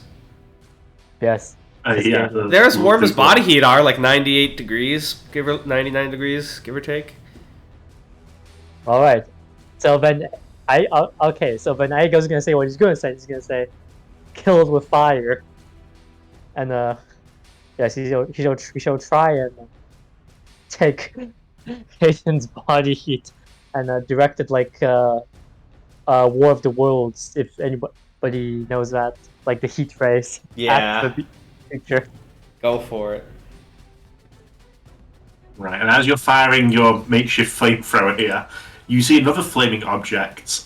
Yes. Yeah. They're as warm as body heat are, like 98 degrees, 99 degrees, give or take. All right. So then okay. So then Igo's gonna say what he's gonna say. He's gonna say, "Killed with fire," and yes, he'll try and take Hayden's body heat and direct it like War of the Worlds, if anybody knows that, like the heat rays. Yeah. At the picture. Go for it. Right, and as you're firing your makeshift flamethrower here, you see another flaming object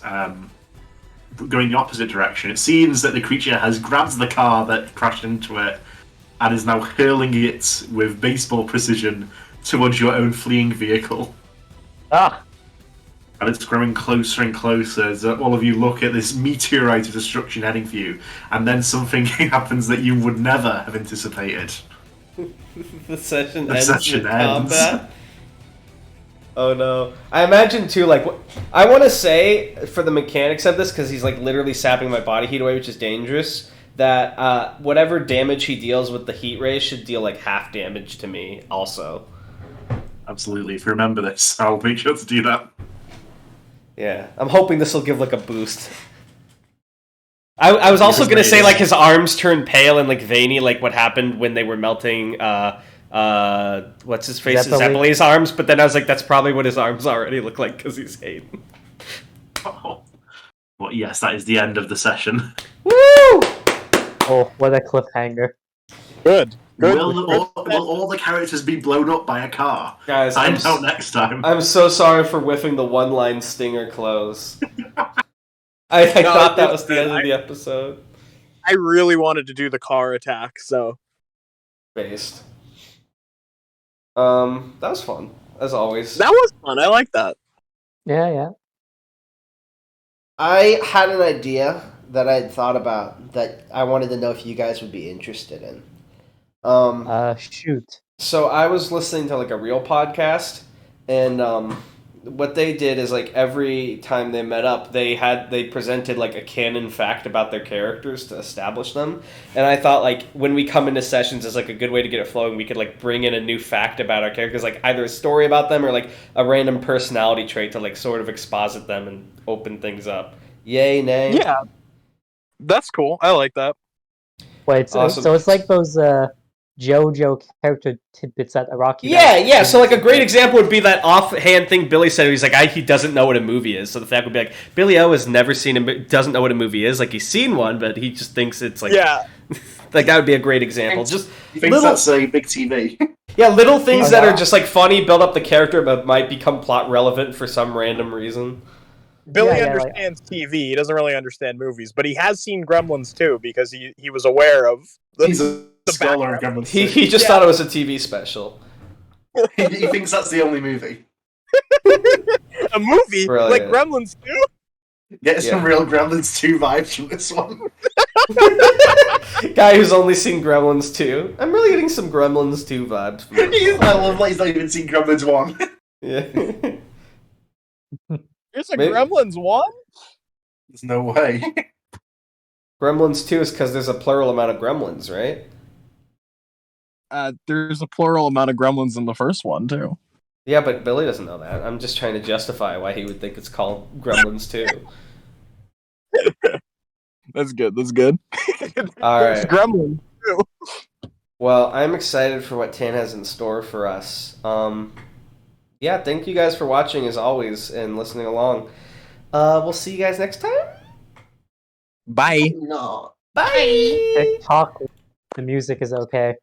going the opposite direction. It seems that the creature has grabbed the car that crashed into it and is now hurling it with baseball precision towards your own fleeing vehicle. Ah, And it's growing closer and closer as all of you look at this meteorite of destruction heading for you, and then something happens that you would never have anticipated. The session The ends session with ends. combat. Oh no. I imagine too, like, I want to say, for the mechanics of this, because he's like literally sapping my body heat away, which is dangerous, that whatever damage he deals with the heat ray should deal like half damage to me also. Absolutely, if you remember this, I'll make sure to do that. Yeah, I'm hoping this will give like a boost. I was also Yes, gonna say please. like his arms turn pale and like veiny, like what happened when they were melting. What's his face? Zeppeli. Zeppeli's arms. But then I was like, that's probably what his arms already look like because he's Hayden. Oh. Well, yes, that is the end of the session. Woo! oh, what a cliffhanger. Good. Good. Will all the characters be blown up by a car? Guys, Find out next time. I'm so sorry for whiffing the one-line stinger close. I thought that was the end of the episode. I really wanted to do the car attack, so Based. That was fun as always. that was fun. I like that. Yeah. I had an idea that I had thought about that I wanted to know if you guys would be interested in. Shoot. So I was listening to like a real podcast, and what they did is like every time they met up, they presented like a canon fact about their characters to establish them. And I thought like when we come into sessions as like a good way to get it flowing, we could like bring in a new fact about our characters, like either a story about them or like a random personality trait to like sort of exposit them and open things up. Yay, nay? Yeah, that's cool. I like that. Wait, so, Awesome. so it's like those JoJo character tidbits that Araki. Yeah. So like a great example would be that offhand thing Billy said. He's like, he doesn't know what a movie is. So the fact would be like, Billy O has never seen doesn't know what a movie is. Like he's seen one, but he just thinks it's like Yeah, Like that would be a great example. Just You think little, that's a big TV? yeah, little things that are just like funny, build up the character, but might become plot relevant for some random reason. Billy Yeah, understands TV. He doesn't really understand movies, but he has seen Gremlins too because he was aware of He's a scholar of background. Gremlins. He just thought it was a TV special. He thinks that's the only movie. A movie Brilliant. like Gremlins 2? Get some real Gremlins 2 vibes from this one. Guy who's only seen Gremlins 2. I'm really getting some Gremlins 2 vibes from this I love that he's not even seen Gremlins 1. Yeah. There's a Gremlins 1? There's no way. Gremlins 2 is because there's a plural amount of gremlins, right? There's a plural amount of Gremlins in the first one too. Yeah, but Billy doesn't know that. I'm just trying to justify why he would think it's called Gremlins 2. That's good. That's good. All There's right. Gremlins too. Well, I'm excited for what Tan has in store for us. Yeah, thank you guys for watching as always and listening along. We'll see you guys next time. Bye. No. Bye. TikTok, the music is okay.